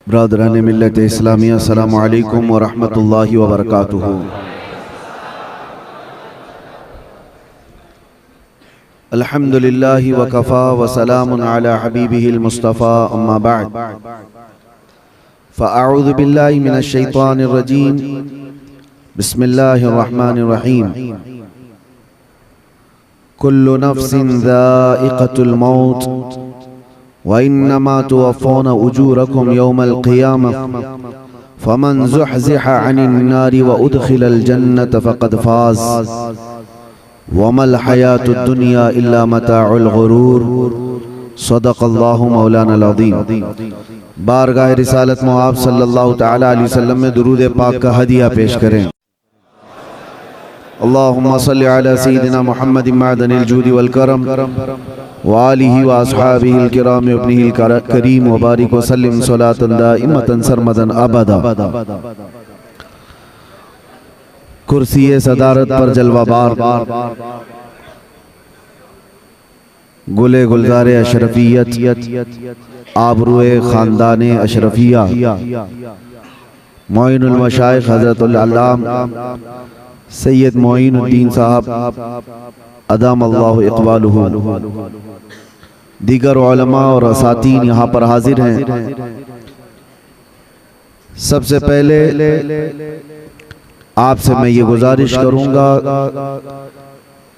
برادران ملت اسلامیہ السلام علیکم ورحمۃ اللہ وبرکاتہ۔ الحمدللہ وکفا وسلام علی حبیبہ المصطفى اما بعد فاعوذ باللہ من الشیطان الرجیم بسم اللہ الرحمن الرحیم۔ کل نفس ذائقۃ الموت وإنما توفون أجوركم يوم القيامة فمن زحزح عن النار وأدخل الجنة فقد فاز وما الحياة الدنيا إلا متاع الغرور صدق الله مولانا العظیم۔ بارگاہ رسالت مواب صلی اللہ تعالی علیہ وسلم میں درود پاک کا ہدیہ پیش کریں۔ اللہم صلی علی سیدنا محمد معدن الجود والکرم وآلہ واصحابہ الکرام ابنہ الکریم وبارک وسلم صلاة دائمتا سرمدا ابدا۔ کرسی صدارت پر جلوہ بار گلے گلزار اشرفیت آبروئے خاندان اشرفیہ معین المشائخ حضرت العلامہ سید معین الدین صاحب ادام اللہ اقبالہ، دیگر علماء اور اساتین یہاں پر حاضر ہیں۔ سب سے پہلے آپ سے میں یہ گزارش کروں گا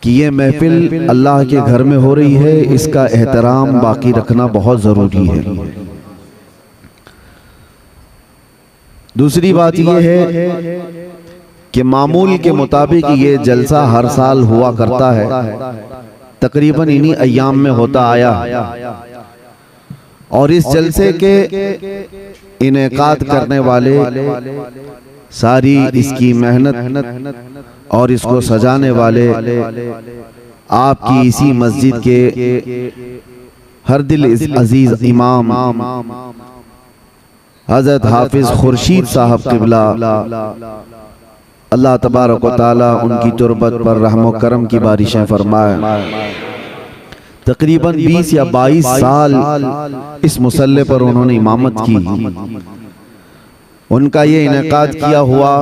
کہ یہ محفل اللہ کے گھر میں ہو رہی ہے، اس کا احترام باقی رکھنا بہت ضروری ہے۔ دوسری بات یہ ہے کہ معمول کے مطابق یہ جلسہ ہر سال ہوا کرتا ہے، تقریباً انہی ایام میں ہوتا آیا، اور اس جلسے کے انعقاد کرنے والے ساری اس کی محنت اور اس کو سجانے والے آپ کی اسی مسجد کے ہر دل عزیز امام حضرت حافظ خورشید صاحب قبلہ، اللہ تبارک و تعالیٰ ان کی تربت پر رحم و کرم کی بارشیں فرمائے۔ تقریباً 20 یا 22 سال اس مصلی پر انہوں نے امامت کی۔ ان کا یہ انعقاد کیا ہوا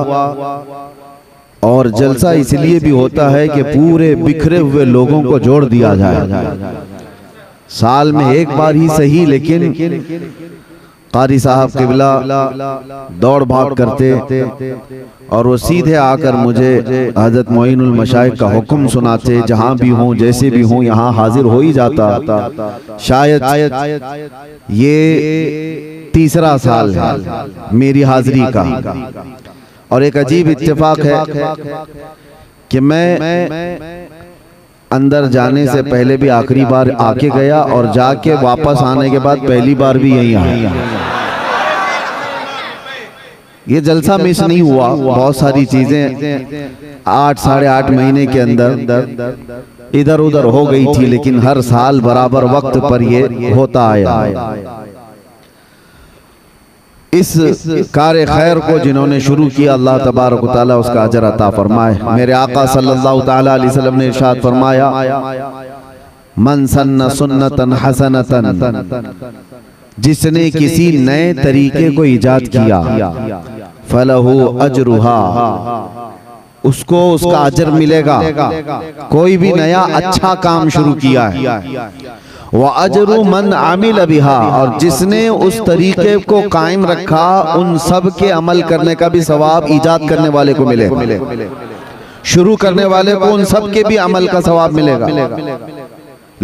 اور جلسہ اس لیے بھی ہوتا ہے کہ پورے بکھرے ہوئے لوگوں کو جوڑ دیا جائے۔ سال میں ایک بار ہی صحیح، لیکن قاری صاحب قبلہ دوڑ بھاگ کرتے اور وہ سیدھے آ کر مجھے حضرت معین المشائخ کا حکم سناتے، جہاں بھی ہوں جیسے بھی ہوں یہاں حاضر ہو ہی جاتا۔ شاید یہ تیسرا سال ہے میری حاضری کا، اور ایک عجیب اتفاق ہے کہ میں اندر جانے سے پہلے بھی آخری بار آ کے گیا، اور جا کے واپس آنے کے بعد پہلی بار بھی یہیں آیا۔ یہ جلسہ مس نہیں ہوا، بہت ساری چیزیں 8 ساڑھے 8 مہینے کے اندر ادھر ادھر ہو گئی تھی، لیکن ہر سال برابر وقت پر یہ ہوتا آیا۔ اس کار خیر کو جنہوں نے شروع کیا، اللہ تبارک و تعالیٰ اس کا اجر عطا فرمائے۔ میرے آقا صلی اللہ تعالیٰ علیہ وسلم نے ارشاد فرمایا، من سن سنتا حسنتا، جس نے کسی نئے طریقے کو ایجاد کیا، فَلَهُ أَجْرُهَا، اس کو اس کا اجر ملے گا۔ کوئی بھی نیا اچھا کام شروع کیا ہے، وَأَجْرُ مَنْ عَمِلَ بِهَا، اور جس نے اس طریقے کو قائم رکھا، ان سب کے عمل کرنے کا بھی ثواب ایجاد کرنے والے کو ملے گا، شروع کرنے والے کو ان سب کے بھی عمل کا ثواب ملے گا۔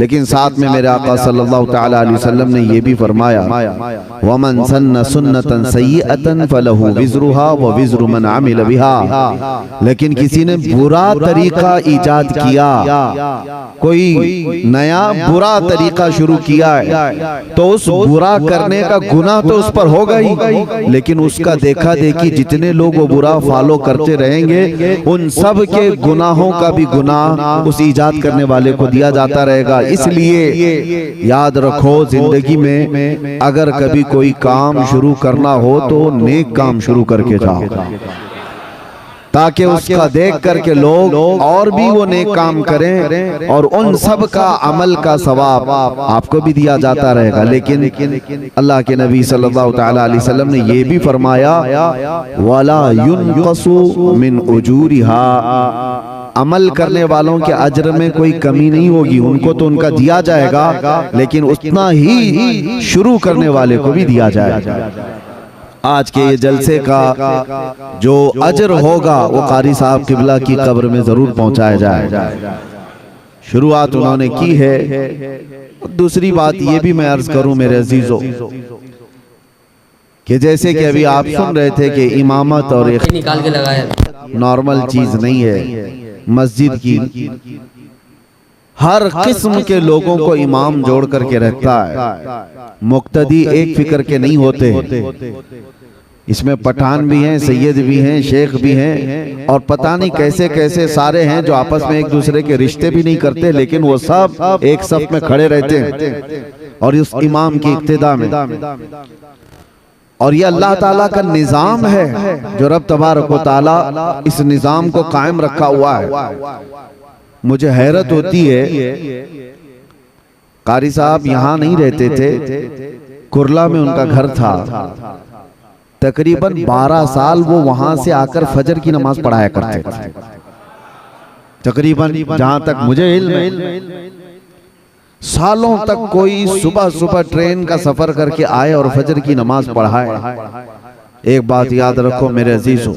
لیکن ساتھ میں میرے آقا صلی اللہ تعالیٰ علیہ وسلم نے یہ بھی فرمایا، وَمَنْ سَنَّ سُنَّةً سَيِّئَةً فَلَهُ وِزْرُهَا وَوِزْرُ مَنْ عَمِلَ بِهَا، لیکن کسی نے برا طریقہ ایجاد کیا، کوئی نیا برا طریقہ شروع کیا ہے، تو اس برا کرنے کا گناہ تو اس پر ہوگا ہی، لیکن اس کا دیکھا دیکھی جتنے لوگ وہ برا فالو کرتے رہیں گے، ان سب کے گناہوں کا بھی گناہ اس ایجاد کرنے والے کو دیا جاتا رہے گا۔ اس لیے یاد رکھو، زندگی میں اگر کبھی کوئی کام شروع کرنا ہو تو نیک کام شروع کر کے جاؤ۔ تاکہ اس کا دیکھ کر کے لوگ اور بھی وہ نیک کام کریں اور ان سب کا عمل کا ثواب آپ کو بھی دیا جاتا رہے گا۔ لیکن اللہ کے نبی صلی اللہ تعالیٰ علیہ وسلم نے یہ بھی فرمایا وَلَا يُنْقَصُ مِنْ أُجُورِهَا، عمل کرنے والوں کے اجر میں کوئی کمی نہیں ہوگی، ان کو تو ان کا دیا جائے گا لیکن اتنا ہی شروع کرنے والے کو بھی دیا جائے گا۔ آج کے یہ جلسے کا جو اجر ہوگا وہ قاری صاحب قبلہ کی قبر میں ضرور پہنچایا جائے گا۔ شروعات انہوں نے کی ہے۔ دوسری بات یہ بھی میں عرض کروں میرے عزیزوں کہ جیسے کہ ابھی آپ سن رہے تھے کہ امامت اور نارمل چیز نہیں ہے، مسجد کی ہر قسم کے لوگوں کو امام جوڑ کر کے رکھتا ہے، مقتدی ایک فکر کے نہیں ہوتے، اس میں پٹھان بھی ہیں، سید بھی ہیں، شیخ بھی ہیں اور پتہ نہیں کیسے کیسے سارے ہیں جو آپس میں ایک دوسرے کے رشتے بھی نہیں کرتے، لیکن وہ سب ایک صف میں کھڑے رہتے ہیں اور اس امام کی اقتداء میں۔ اور یہ اللہ تعالیٰ کا نظام ہے جو رب تبارک و تعالیٰ اس نظام کو قائم رکھا ہوا ہے۔ مجھے حیرت ہوتی ہے، قاری صاحب یہاں نہیں رہتے تھے، کرلا میں ان کا گھر تھا، تقریباً 12 سال وہ وہاں سے آ کر فجر کی نماز پڑھایا کرتے تھے، تقریباً جہاں تک مجھے علم ہے سالوں تک کوئی صبح ٹرین کا سفر کر کے آئے اور فجر کی نماز پڑھائے۔ ایک بات یاد رکھو میرے عزیزوں،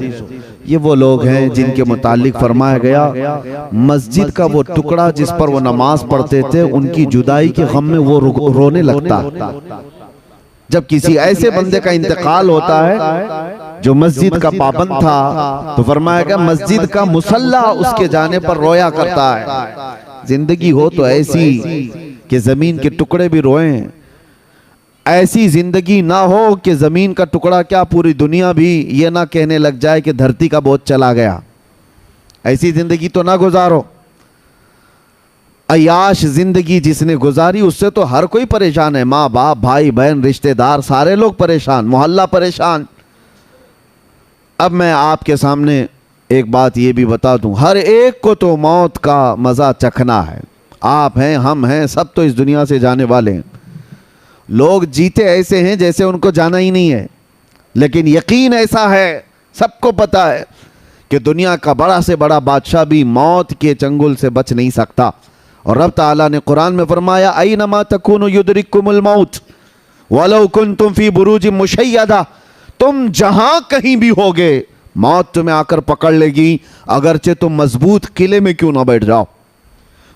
یہ وہ لوگ ہیں جن کے متعلق فرمایا گیا مسجد کا وہ ٹکڑا جس پر وہ نماز پڑھتے تھے ان کی جدائی کے غم میں وہ رونے لگتا۔ جب کسی ایسے بندے کا انتقال ہوتا ہے جو مسجد کا پابند تھا تو فرمایا گیا مسجد کا مصلی اس کے جانے پر رویا کرتا ہے۔ زندگی ہو تو ایسی کہ زمین کے ٹکڑے بھی روئیں، ایسی زندگی نہ ہو کہ زمین کا ٹکڑا کیا پوری دنیا بھی یہ نہ کہنے لگ جائے کہ دھرتی کا بوجھ چلا گیا۔ ایسی زندگی تو نہ گزارو۔ عیاش زندگی جس نے گزاری اس سے تو ہر کوئی پریشان ہے، ماں باپ بھائی بہن رشتہ دار سارے لوگ پریشان، محلہ پریشان۔ اب میں آپ کے سامنے ایک بات یہ بھی بتا دوں، ہر ایک کو تو موت کا مزہ چکھنا ہے، آپ ہیں ہم ہیں سب تو اس دنیا سے جانے والے ہیں۔ لوگ جیتے ایسے ہیں جیسے ان کو جانا ہی نہیں ہے، لیکن یقین ایسا ہے سب کو پتا ہے کہ دنیا کا بڑا سے بڑا بادشاہ بھی موت کے چنگل سے بچ نہیں سکتا۔ اور رب تعالیٰ نے قرآن میں فرمایا اینما تکونوا یدرککم الموت ولو کنتم فی بروج مشیدہ، تم جہاں کہیں بھی ہوگے موت تمہیں آ کر پکڑ لے گی، اگرچہ تم مضبوط قلعے میں کیوں نہ بیٹھ جاؤ۔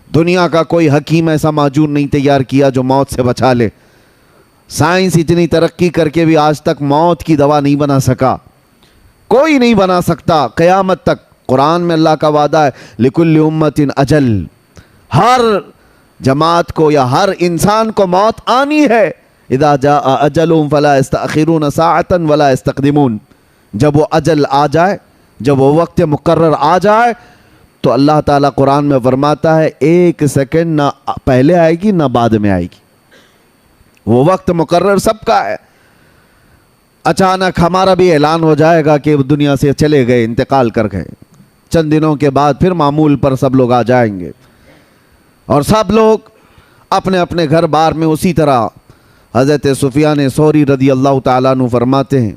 دنیا کا کوئی حکیم ایسا معجون نہیں تیار کیا جو موت سے بچا لے۔ سائنس اتنی ترقی کر کے بھی آج تک موت کی دوا نہیں بنا سکا، کوئی نہیں بنا سکتا قیامت تک۔ قرآن میں اللہ کا وعدہ ہے لِكُلِّ أُمَّةٍ أَجَلٌ، ہر جماعت کو یا ہر انسان کو موت آنی ہے۔ اذا جاء اجلهم فلا يستأخرون ساعة ولا يستقدمون، جب وہ اجل آ جائے، جب وہ وقت مقرر آ جائے تو اللہ تعالیٰ قرآن میں فرماتا ہے ایک سیکنڈ نہ پہلے آئے گی نہ بعد میں آئے گی، وہ وقت مقرر سب کا ہے۔ اچانک ہمارا بھی اعلان ہو جائے گا کہ دنیا سے چلے گئے، انتقال کر گئے، چند دنوں کے بعد پھر معمول پر سب لوگ آ جائیں گے اور سب لوگ اپنے اپنے گھر بار میں اسی طرح۔ حضرت سفیان ثوری رضی اللہ تعالیٰ عنہ فرماتے ہیں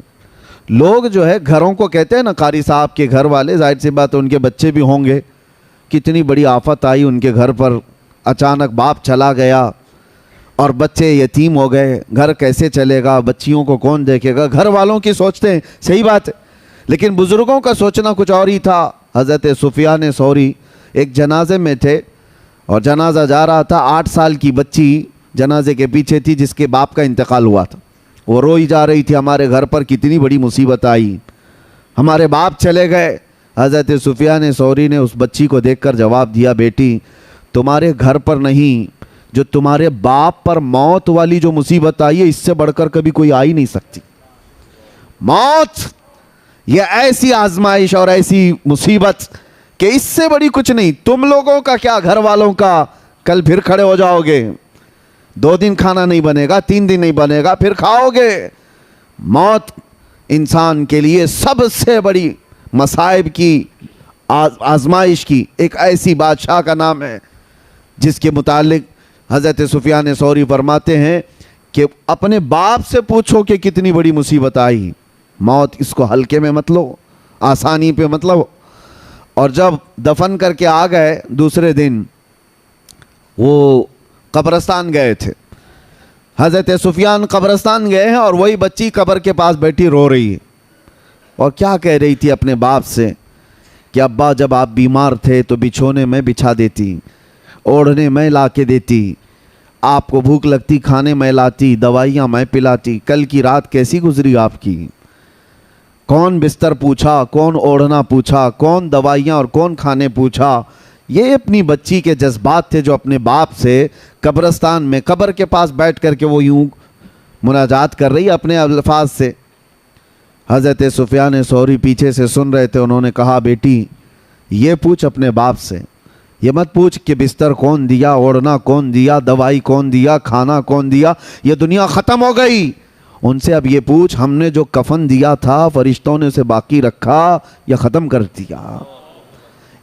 لوگ جو ہے گھروں کو کہتے ہیں نا، قاری صاحب کے گھر والے، ظاہر سی بات ہے ان کے بچے بھی ہوں گے، کتنی بڑی آفت آئی ان کے گھر پر، اچانک باپ چلا گیا اور بچے یتیم ہو گئے، گھر کیسے چلے گا، بچیوں کو کون دیکھے گا، گھر والوں کی سوچتے ہیں، صحیح بات ہے، لیکن بزرگوں کا سوچنا کچھ اور ہی تھا۔ حضرت سفیان ثوری ایک جنازے میں تھے اور جنازہ جا رہا تھا، 8 سال کی بچی جنازے کے پیچھے تھی جس کے باپ کا انتقال ہوا تھا، وہ روئی جا رہی تھی ہمارے گھر پر کتنی بڑی مصیبت آئی، ہمارے باپ چلے گئے۔ حضرت سفیان ثوری نے اس بچی کو دیکھ کر جواب دیا بیٹی تمہارے گھر پر نہیں، جو تمہارے باپ پر موت والی جو مصیبت آئی ہے اس سے بڑھ کر کبھی کوئی آ ہی نہیں سکتی۔ موت یہ ایسی آزمائش اور ایسی مصیبت کہ اس سے بڑی کچھ نہیں، تم لوگوں کا کیا گھر والوں کا، کل پھر کھڑے ہو جاؤ گے، 2 دن کھانا نہیں بنے گا، 3 دن نہیں بنے گا، پھر کھاؤ گے۔ موت انسان کے لیے سب سے بڑی مصائب کی، آزمائش کی، ایک ایسی بادشاہ کا نام ہے جس کے متعلق حضرت سفیان ثوری فرماتے ہیں کہ اپنے باپ سے پوچھو کہ کتنی بڑی مصیبت آئی، موت اس کو ہلکے میں مت لو، آسانی پہ مت لو۔ اور جب دفن کر کے آ گئے دوسرے دن وہ قبرستان گئے تھے، حضرت سفیان قبرستان گئے ہیں اور وہی بچی قبر کے پاس بیٹھی رو رہی ہے، اور کیا کہہ رہی تھی اپنے باپ سے کہ ابا جب آپ بیمار تھے تو بچھونے میں بچھا دیتی، اوڑھنے میں لا کے دیتی، آپ کو بھوک لگتی کھانے میں لاتی، دوائیاں میں پلاتی، کل کی رات کیسی گزری آپ کی؟ کون بستر پوچھا، کون اوڑھنا پوچھا، کون دوائیاں اور کون کھانے پوچھا؟ یہ اپنی بچی کے جذبات تھے جو اپنے باپ سے قبرستان میں قبر کے پاس بیٹھ کر کے وہ یوں مناجات کر رہی اپنے الفاظ سے۔ حضرت سفیان ثوری پیچھے سے سن رہے تھے، انہوں نے کہا بیٹی یہ پوچھ اپنے باپ سے، یہ مت پوچھ کہ بستر کون دیا، اوڑھنا کون دیا، دوائی کون دیا، کھانا کون دیا، یہ دنیا ختم ہو گئی۔ ان سے اب یہ پوچھ ہم نے جو کفن دیا تھا فرشتوں نے اسے باقی رکھا یا ختم کر دیا؟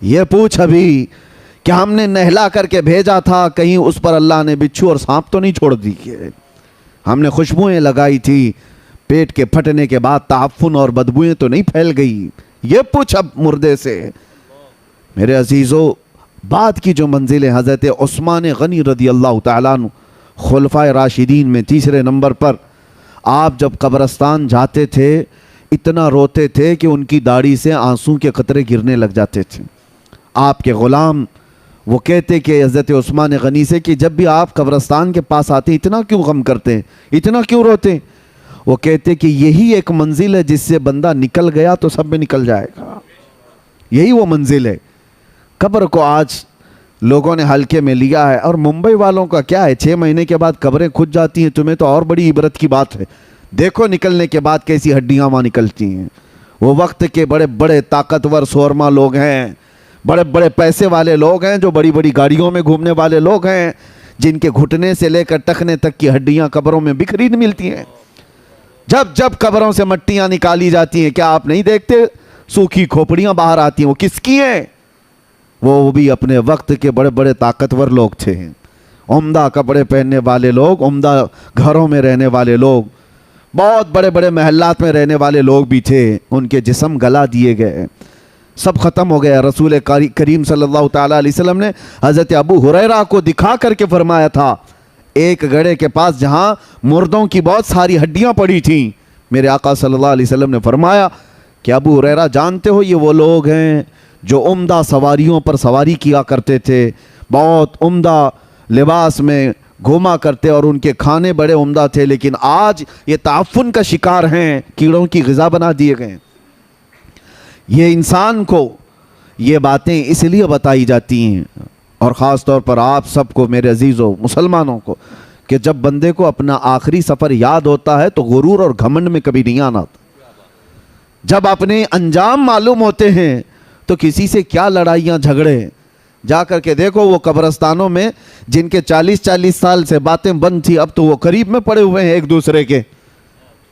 یہ پوچھ ابھی کہ ہم نے نہلا کر کے بھیجا تھا، کہیں اس پر اللہ نے بچھو اور سانپ تو نہیں چھوڑ دی کہ ہم نے خوشبوئیں لگائی تھی، پیٹ کے پھٹنے کے بعد تعفن اور بدبوئیں تو نہیں پھیل گئی؟ یہ پوچھ اب مردے سے۔ میرے عزیزو، بعد کی جو منزل ہے حضرت عثمان غنی رضی اللہ تعالیٰ عنہ خلفائے راشدین میں تیسرے نمبر پر، آپ جب قبرستان جاتے تھے اتنا روتے تھے کہ ان کی داڑھی سے آنسوں کے قطرے گرنے لگ جاتے تھے۔ آپ کے غلام وہ کہتے کہ حضرت عثمان غنی سے کہ جب بھی آپ قبرستان کے پاس آتے اتنا کیوں غم کرتے ہیں، اتنا کیوں روتے ہیں؟ وہ کہتے کہ یہی ایک منزل ہے جس سے بندہ نکل گیا تو سب میں نکل جائے گا، یہی وہ منزل ہے۔ قبر کو آج لوگوں نے ہلکے میں لیا ہے، اور ممبئی والوں کا کیا ہے، 6 مہینے کے بعد قبریں کھج جاتی ہیں، تمہیں تو اور بڑی عبرت کی بات ہے، دیکھو نکلنے کے بعد کیسی ہڈیاں وہاں نکلتی ہیں۔ وہ وقت کے بڑے بڑے طاقتور سورما لوگ ہیں، بڑے بڑے پیسے والے لوگ ہیں، جو بڑی بڑی گاڑیوں میں گھومنے والے لوگ ہیں، جن کے گھٹنے سے لے کر ٹخنے تک کی ہڈیاں قبروں میں بکھری ملتی ہیں۔ جب جب قبروں سے مٹیاں نکالی جاتی ہیں، کیا آپ نہیں دیکھتے سوکھی کھوپڑیاں باہر آتی ہیں؟ وہ کس کی ہیں؟ وہ بھی اپنے وقت کے بڑے بڑے طاقتور لوگ تھے، عمدہ کپڑے پہننے والے لوگ، عمدہ گھروں میں رہنے والے لوگ، بہت بڑے بڑے محلات میں رہنے والے لوگ بھی تھے، ان کے جسم گلا دیے گئے، سب ختم ہو گیا۔ رسول کریم صلی اللہ تعالیٰ علیہ وسلم نے حضرت ابو ہریرہ کو دکھا کر کے فرمایا تھا، ایک گڑھے کے پاس جہاں مردوں کی بہت ساری ہڈیاں پڑی تھیں، میرے آقا صلی اللہ علیہ وسلم نے فرمایا کہ ابو ہریرہ جانتے ہو یہ وہ لوگ ہیں جو عمدہ سواریوں پر سواری کیا کرتے تھے، بہت عمدہ لباس میں گھوما کرتے اور ان کے کھانے بڑے عمدہ تھے، لیکن آج یہ تعفن کا شکار ہیں، کیڑوں کی غذا بنا دیے گئے۔ یہ انسان کو یہ باتیں اس لیے بتائی جاتی ہیں، اور خاص طور پر آپ سب کو میرے عزیزوں مسلمانوں کو، کہ جب بندے کو اپنا آخری سفر یاد ہوتا ہے تو غرور اور گھمنڈ میں کبھی نہیں آنا۔ جب اپنے انجام معلوم ہوتے ہیں تو کسی سے کیا لڑائیاں جھگڑے، جا کر کے دیکھو وہ قبرستانوں میں جن کے 40 سال سے باتیں بند تھی اب تو وہ قریب میں پڑے ہوئے ہیں ایک دوسرے کے،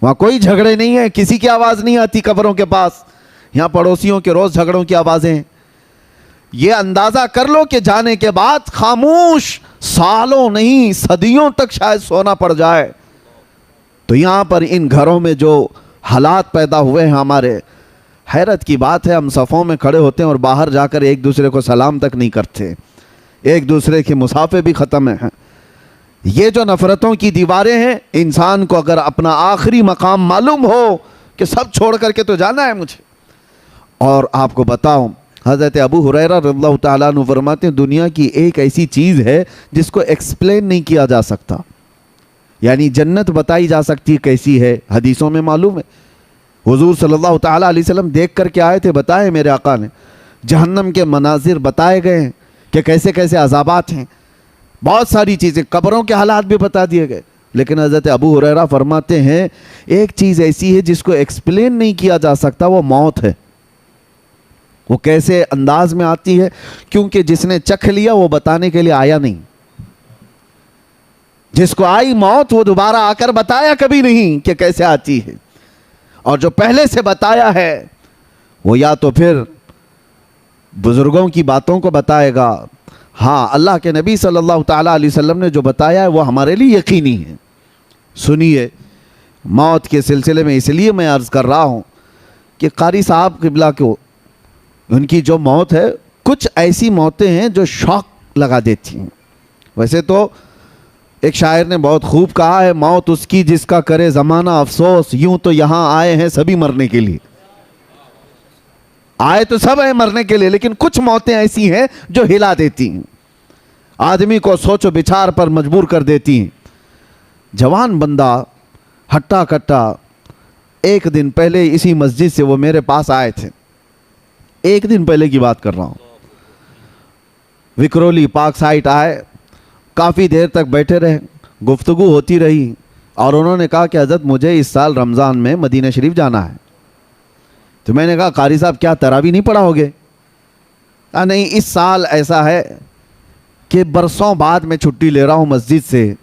وہاں کوئی جھگڑے نہیں ہیں، کسی کی آواز نہیں آتی قبروں کے پاس، یہاں پڑوسیوں کے روز جھگڑوں کی آوازیں ہیں۔ یہ اندازہ کر لو کہ جانے کے بعد خاموش سالوں نہیں صدیوں تک شاید سونا پڑ جائے۔ تو یہاں پر ان گھروں میں جو حالات پیدا ہوئے ہیں ہمارے، حیرت کی بات ہے، ہم صفوں میں کھڑے ہوتے ہیں اور باہر جا کر ایک دوسرے کو سلام تک نہیں کرتے، ایک دوسرے کے مصافحے بھی ختم ہیں۔ یہ جو نفرتوں کی دیواریں ہیں، انسان کو اگر اپنا آخری مقام معلوم ہو کہ سب چھوڑ کر کے تو جانا ہے مجھے۔ اور آپ کو بتاؤں، حضرت ابو ہریرہ رضی اللہ تعالیٰ عنہ فرماتے ہیں دنیا کی ایک ایسی چیز ہے جس کو ایکسپلین نہیں کیا جا سکتا، یعنی جنت بتائی جا سکتی کیسی ہے، حدیثوں میں معلوم ہے، حضور صلی اللہ تعالیٰ علیہ وسلم دیکھ کر کے آئے تھے، بتائے میرے آقا نے، جہنم کے مناظر بتائے گئے ہیں کہ کیسے کیسے عذابات ہیں، بہت ساری چیزیں، قبروں کے حالات بھی بتا دیے گئے، لیکن حضرت ابو ہریرہ فرماتے ہیں ایک چیز ایسی ہے جس کو ایکسپلین نہیں کیا جا سکتا، وہ موت ہے۔ وہ کیسے انداز میں آتی ہے؟ کیونکہ جس نے چکھ لیا وہ بتانے کے لیے آیا نہیں، جس کو آئی موت وہ دوبارہ آ کر بتایا کبھی نہیں کہ کیسے آتی ہے، اور جو پہلے سے بتایا ہے وہ یا تو پھر بزرگوں کی باتوں کو بتائے گا. ہاں اللہ کے نبی صلی اللہ تعالیٰ علیہ وسلم نے جو بتایا ہے وہ ہمارے لیے یقینی ہے. سنیے موت کے سلسلے میں اس لیے میں عرض کر رہا ہوں کہ قاری صاحب قبلہ کو ان کی جو موت ہے کچھ ایسی موتیں ہیں جو شوق لگا دیتی ہیں. ویسے تو ایک شاعر نے بہت خوب کہا ہے, موت اس کی جس کا کرے زمانہ افسوس, یوں تو یہاں آئے ہیں سبھی مرنے کے لیے. آئے تو سب ہیں مرنے کے لیے, لیکن کچھ موتیں ایسی ہیں جو ہلا دیتی ہیں, آدمی کو سوچ و بچار پر مجبور کر دیتی ہیں. جوان بندہ ہٹا کٹا, ایک دن پہلے اسی مسجد سے وہ میرے پاس آئے تھے, ایک دن پہلے کی بات کر رہا ہوں. وکرولی پارک سائٹ آئے, کافی دیر تک بیٹھے رہے, گفتگو ہوتی رہی, اور انہوں نے کہا کہ حضرت مجھے اس سال رمضان میں مدینہ شریف جانا ہے. تو میں نے کہا قاری صاحب کیا تراویح نہیں پڑھا ہوگے؟ نہیں, اس سال ایسا ہے کہ برسوں بعد میں چھٹی لے رہا ہوں مسجد سے.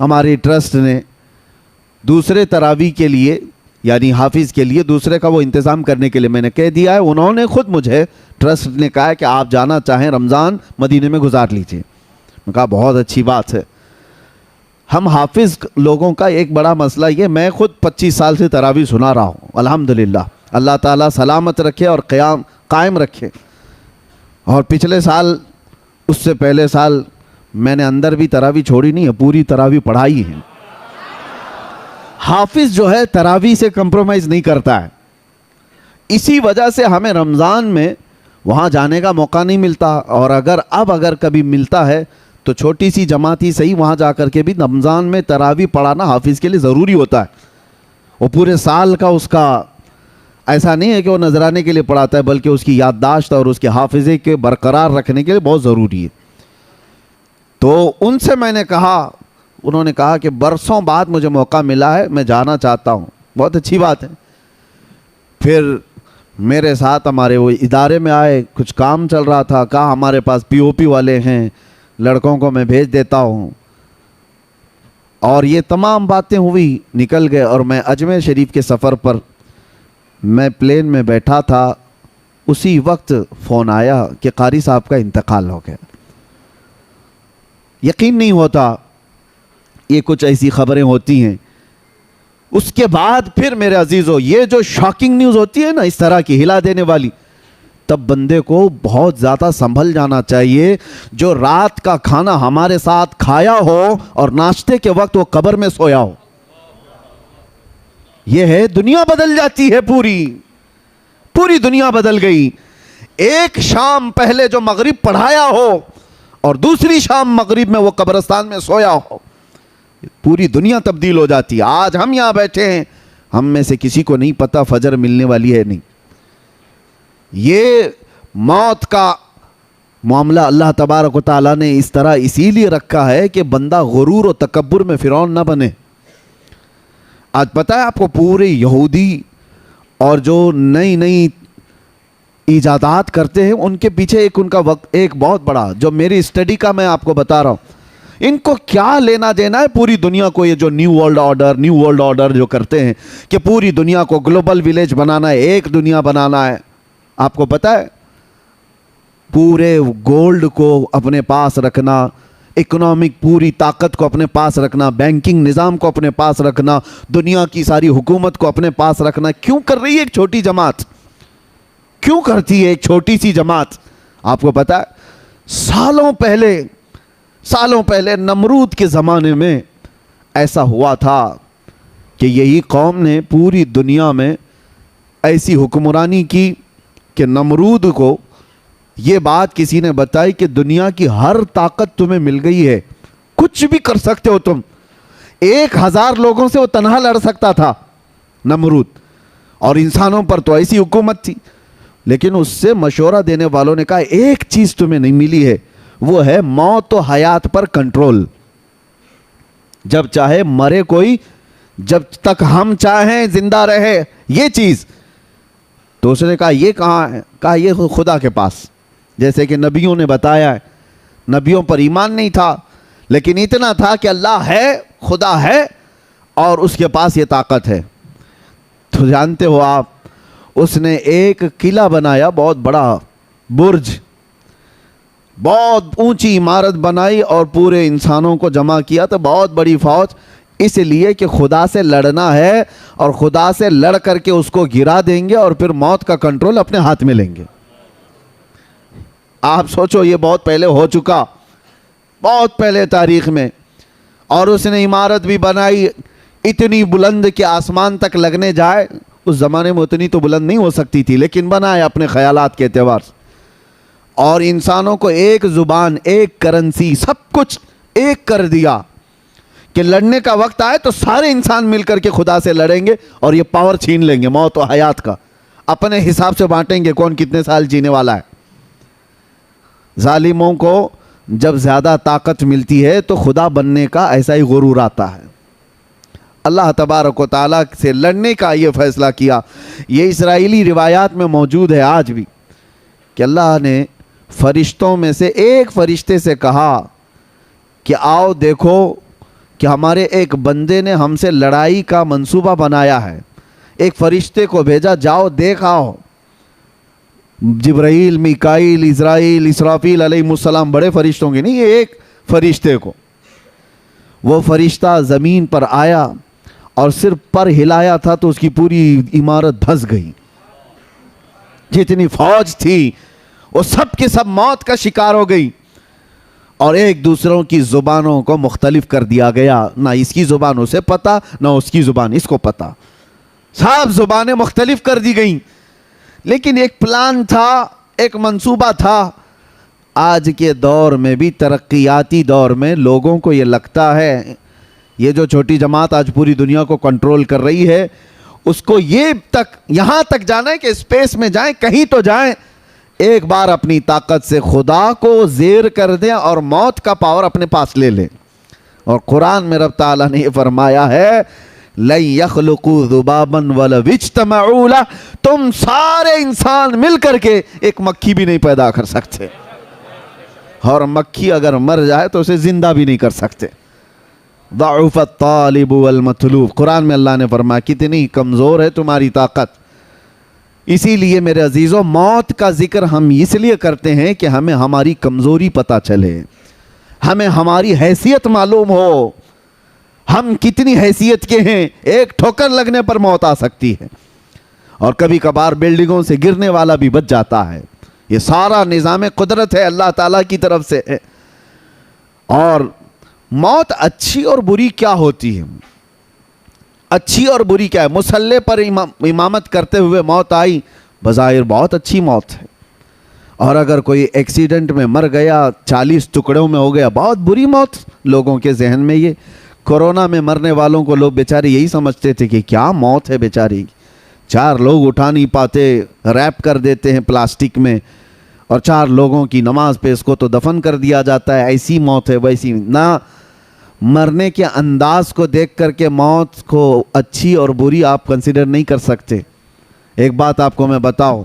ہماری ٹرسٹ نے دوسرے تراویح کے لیے یعنی حافظ کے لیے دوسرے کا وہ انتظام کرنے کے لیے میں نے کہہ دیا ہے. انہوں نے خود مجھے ٹرسٹ نے کہا ہے کہ آپ جانا چاہیں رمضان مدینے میں گزار لیجئے. میں کہا بہت اچھی بات ہے. ہم حافظ لوگوں کا ایک بڑا مسئلہ یہ, میں خود 25 سال سے تراویح سنا رہا ہوں الحمدللہ, اللہ تعالیٰ سلامت رکھے اور قائم رکھے. اور پچھلے سال اس سے پہلے سال میں نے اندر بھی تراویح چھوڑی نہیں ہے, پوری تراویح پڑھائی ہے. حافظ جو ہے تراویح سے کمپرومائز نہیں کرتا ہے. اسی وجہ سے ہمیں رمضان میں وہاں جانے کا موقع نہیں ملتا, اور اگر کبھی ملتا ہے تو چھوٹی سی جماعت ہی صحیح, وہاں جا کر کے بھی رمضان میں تراویح پڑھانا حافظ کے لیے ضروری ہوتا ہے. وہ پورے سال کا اس کا ایسا نہیں ہے کہ وہ نذرانے کے لیے پڑھاتا ہے, بلکہ اس کی یادداشت اور اس کے حافظے کے برقرار رکھنے کے لیے بہت ضروری ہے. تو ان سے میں نے کہا, انہوں نے کہا کہ برسوں بعد مجھے موقع ملا ہے, میں جانا چاہتا ہوں. بہت اچھی بات ہے. پھر میرے ساتھ ہمارے وہ ادارے میں آئے, کچھ کام چل رہا تھا, کہا ہمارے پاس پی او پی والے ہیں, لڑکوں کو میں بھیج دیتا ہوں. اور یہ تمام باتیں ہوئی, نکل گئے, اور میں اجمیر شریف کے سفر پر میں پلین میں بیٹھا تھا, اسی وقت فون آیا کہ قاری صاحب کا انتقال ہو گیا. یقین نہیں ہوتا, یہ کچھ ایسی خبریں ہوتی ہیں. اس کے بعد پھر میرے عزیزو یہ جو شاکنگ نیوز ہوتی ہے نا اس طرح کی ہلا دینے والی, تب بندے کو بہت زیادہ سنبھل جانا چاہیے. جو رات کا کھانا ہمارے ساتھ کھایا ہو اور ناشتے کے وقت وہ قبر میں سویا ہو, یہ ہے دنیا بدل جاتی ہے, پوری دنیا بدل گئی. ایک شام پہلے جو مغرب پڑھایا ہو اور دوسری شام مغرب میں وہ قبرستان میں سویا ہو, پوری دنیا تبدیل ہو جاتی ہے. آج ہم یہاں بیٹھے ہیں, ہم میں سے کسی کو نہیں پتا فجر ملنے والی ہے نہیں. یہ موت کا معاملہ اللہ تبارک و تعالیٰ نے اس طرح اسی لیے رکھا ہے کہ بندہ غرور و تکبر میں فرعون نہ بنے. آج پتہ ہے آپ کو, پورے یہودی اور جو نئی ایجادات کرتے ہیں ان کے پیچھے ان کا وقت ایک بہت بڑا, جو میری اسٹڈی کا میں آپ کو بتا رہا ہوں, ان کو کیا لینا دینا ہے پوری دنیا کو. یہ جو نیو ورلڈ آرڈر جو کرتے ہیں کہ پوری دنیا کو گلوبل ویلیج بنانا ہے, ایک دنیا بنانا ہے. آپ کو پتہ ہے پورے گولڈ کو اپنے پاس رکھنا, اکنامک پوری طاقت کو اپنے پاس رکھنا, بینکنگ نظام کو اپنے پاس رکھنا, دنیا کی ساری حکومت کو اپنے پاس رکھنا, کیوں کر رہی ہے ایک چھوٹی جماعت؟ کیوں کرتی ہے ایک چھوٹی سی جماعت؟ آپ کو پتہ ہے سالوں پہلے نمرود کے زمانے میں ایسا ہوا تھا کہ یہی قوم نے پوری دنیا میں ایسی حکمرانی کی کہ نمرود کو یہ بات کسی نے بتائی کہ دنیا کی ہر طاقت تمہیں مل گئی ہے, کچھ بھی کر سکتے ہو تم. 1000 لوگوں سے وہ تنہا لڑ سکتا تھا نمرود, اور انسانوں پر تو ایسی حکومت تھی. لیکن اس سے مشورہ دینے والوں نے کہا ایک چیز تمہیں نہیں ملی ہے, وہ ہے موت و حیات پر کنٹرول. جب چاہے مرے کوئی, جب تک ہم چاہیں زندہ رہے, یہ چیز. تو اس نے کہا یہ کہاں ہے؟ کہا یہ خدا کے پاس. جیسے کہ نبیوں نے بتایا ہے, نبیوں پر ایمان نہیں تھا لیکن اتنا تھا کہ اللہ ہے, خدا ہے, اور اس کے پاس یہ طاقت ہے. تو جانتے ہو آپ اس نے ایک قلعہ بنایا، بہت بڑا برج، بہت اونچی عمارت بنائی اور پورے انسانوں کو جمع کیا، تو بہت بڑی فوج، اس لیے کہ خدا سے لڑنا ہے اور خدا سے لڑ کر کے اس کو گرا دیں گے اور پھر موت کا کنٹرول اپنے ہاتھ میں لیں گے۔ آپ سوچو، یہ بہت پہلے ہو چکا، بہت پہلے تاریخ میں، اور اس نے عمارت بھی بنائی اتنی بلند کہ آسمان تک لگنے جائے۔ اس زمانے میں اتنی تو بلند نہیں ہو سکتی تھی، لیکن بنایا اپنے خیالات کے اعتبار سے، اور انسانوں کو ایک زبان، ایک کرنسی، سب کچھ ایک کر دیا کہ لڑنے کا وقت آئے تو سارے انسان مل کر کے خدا سے لڑیں گے اور یہ پاور چھین لیں گے موت و حیات کا، اپنے حساب سے بانٹیں گے کون کتنے سال جینے والا ہے۔ ظالموں کو جب زیادہ طاقت ملتی ہے تو خدا بننے کا ایسا ہی غرور آتا ہے۔ اللہ تبارک و تعالیٰ سے لڑنے کا یہ فیصلہ کیا۔ یہ اسرائیلی روایات میں موجود ہے آج بھی کہ اللہ نے فرشتوں میں سے ایک فرشتے سے کہا کہ آؤ دیکھو کہ ہمارے ایک بندے نے ہم سے لڑائی کا منصوبہ بنایا ہے۔ ایک فرشتے کو بھیجا، جاؤ دیکھ آؤ۔ جبرائیل، میکائیل، اسرائیل، اسرافیل علیہ السلام بڑے فرشتوں کے نہیں، یہ ایک فرشتے کو۔ وہ فرشتہ زمین پر آیا اور صرف پر ہلایا تھا تو اس کی پوری عمارت دھس گئی۔ جتنی فوج تھی وہ سب کے سب موت کا شکار ہو گئی، اور ایک دوسروں کی زبانوں کو مختلف کر دیا گیا، نہ اس کی زبان اسے پتا، نہ اس کی زبان اس کو پتا، سب زبانیں مختلف کر دی گئیں۔ لیکن ایک پلان تھا، ایک منصوبہ تھا۔ آج کے دور میں بھی، ترقیاتی دور میں، لوگوں کو یہ لگتا ہے یہ جو چھوٹی جماعت آج پوری دنیا کو کنٹرول کر رہی ہے، اس کو یہ تک یہاں تک جانا ہے کہ اسپیس میں جائیں، کہیں تو جائیں، ایک بار اپنی طاقت سے خدا کو زیر کر دیں اور موت کا پاور اپنے پاس لے لیں۔ اور قرآن میں رب تعالیٰ نے یہ فرمایا ہے لَن يَخْلُقُوا ذُبَابًا وَلَوِ اجْتَمَعُوا لَهُ، تم سارے انسان مل کر کے ایک مکھی بھی نہیں پیدا کر سکتے، اور مکھی اگر مر جائے تو اسے زندہ بھی نہیں کر سکتے۔ ضعف الطالب والمطلوب، قرآن میں اللہ نے فرمایا کتنی کمزور ہے تمہاری طاقت۔ اسی لیے میرے عزیزوں، موت کا ذکر ہم اس لیے کرتے ہیں کہ ہمیں ہماری کمزوری پتہ چلے، ہمیں ہماری حیثیت معلوم ہو، ہم کتنی حیثیت کے ہیں۔ ایک ٹھوکر لگنے پر موت آ سکتی ہے، اور کبھی کبھار بلڈنگوں سے گرنے والا بھی بچ جاتا ہے۔ یہ سارا نظام قدرت ہے اللہ تعالیٰ کی طرف سے ہے۔ اور موت اچھی اور بری کیا ہوتی ہے؟ اچھی اور بری کیا ہے؟ مصلی پر امامت کرتے ہوئے موت آئی، بظاہر بہت اچھی موت ہے، اور اگر کوئی ایکسیڈنٹ میں مر گیا، 40 ٹکڑوں میں ہو گیا، بہت بری موت۔ لوگوں کے ذہن میں یہ کورونا میں مرنے والوں کو لوگ بیچارے یہی سمجھتے تھے کہ کیا موت ہے بیچاری، 4 لوگ اٹھا نہیں پاتے، ریپ کر دیتے ہیں پلاسٹک میں، اور 4 لوگوں کی نماز پہ اس کو تو دفن کر دیا جاتا ہے، ایسی موت ہے ویسی۔ نہ مرنے کے انداز کو دیکھ کر کے موت کو اچھی اور بری آپ کنسیڈر نہیں کر سکتے۔ ایک بات آپ کو میں بتاؤں،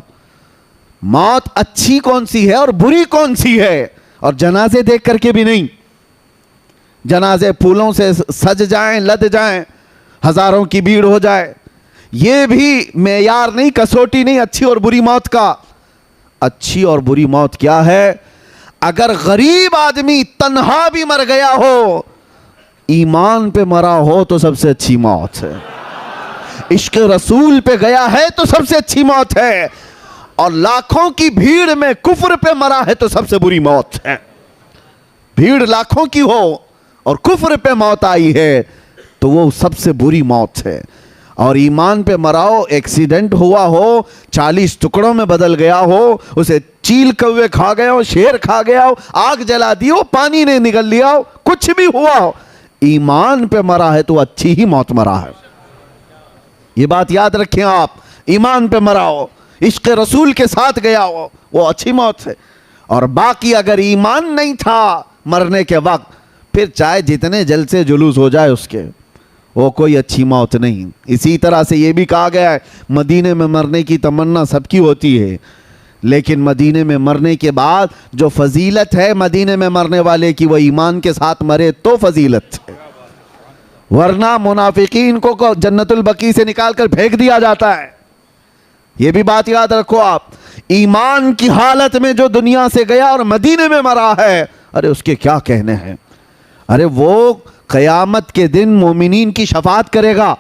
موت اچھی کون سی ہے اور بری کون سی ہے؟ اور جنازے دیکھ کر کے بھی نہیں۔ جنازے پھولوں سے سج جائیں، لد جائیں، ہزاروں کی بھیڑ ہو جائے، یہ بھی معیار نہیں، کسوٹی نہیں اچھی اور بری موت کا۔ اچھی اور بری موت کیا ہے؟ اگر غریب آدمی تنہا بھی مر گیا ہو، ایمان پہ مرا ہو تو سب سے اچھی موت ہے۔ عشق رسول پہ گیا ہے تو سب سے اچھی موت ہے، اور لاکھوں کی بھیڑ میں کفر پہ مرا ہے تو سب سے بری موت ہے۔ بھیڑ لاکھوں کی ہو اور کفر پہ موت آئی ہے تو وہ سب سے بری موت ہے۔ اور ایمان پہ مراؤ، ایکسیڈنٹ ہوا ہو، 40 ٹکڑوں میں بدل گیا ہو، اسے چیل کوے کھا گیا ہو، شیر کھا گیا ہو، آگ جلا دی ہو، پانی نے نگل لیا ہو، کچھ بھی ہوا ہو، ایمان پہ مرا ہے تو اچھی ہی موت مرا ہے۔ یہ بات یاد رکھیں آپ، ایمان پہ مرا ہو، عشق رسول کے ساتھ گیا ہو، وہ اچھی موت ہے۔ اور باقی اگر ایمان نہیں تھا مرنے کے وقت، پھر چاہے جتنے جلسے جلوس ہو جائے اس کے، وہ کوئی اچھی موت نہیں۔ اسی طرح سے یہ بھی کہا گیا ہے مدینے میں مرنے کی تمنا سب کی ہوتی ہے، لیکن مدینے میں مرنے کے بعد جو فضیلت ہے مدینے میں مرنے والے کی، وہ ایمان کے ساتھ مرے تو فضیلت ہے، ورنہ منافقین کو جنت البقیع سے نکال کر پھینک دیا جاتا ہے۔ یہ بھی بات یاد رکھو آپ، ایمان کی حالت میں جو دنیا سے گیا اور مدینے میں مرا ہے، ارے اس کے کیا کہنے ہیں. ارے وہ قیامت کے دن مومنین کی شفاعت کرے گا.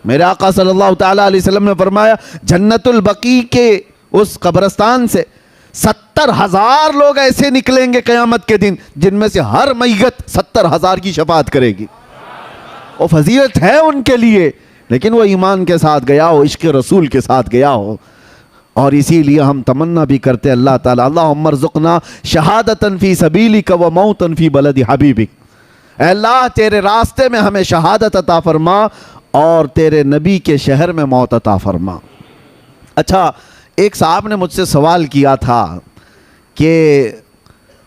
میرے آقا صلی اللہ تعالیٰ علیہ وسلم نے فرمایا جنت البقیع کے اس قبرستان سے 70,000 لوگ ایسے نکلیں گے قیامت کے دن جن میں سے ہر میت 70,000 کی شفاعت کرے گی. وہ فضیلت ہے ان کے لیے، لیکن وہ ایمان کے ساتھ گیا ہو، عشق رسول کے ساتھ گیا ہو. اور اسی لیے ہم تمنا بھی کرتے اللہ تعالیٰ اللہم ارزقنا شہادتاً فی سبیلک و موتاً فی بلد حبیبک. اے اللہ تیرے راستے میں ہمیں شہادت عطا فرما اور تیرے نبی کے شہر میں موت عطا فرما. اچھا، ایک صاحب نے مجھ سے سوال کیا تھا کہ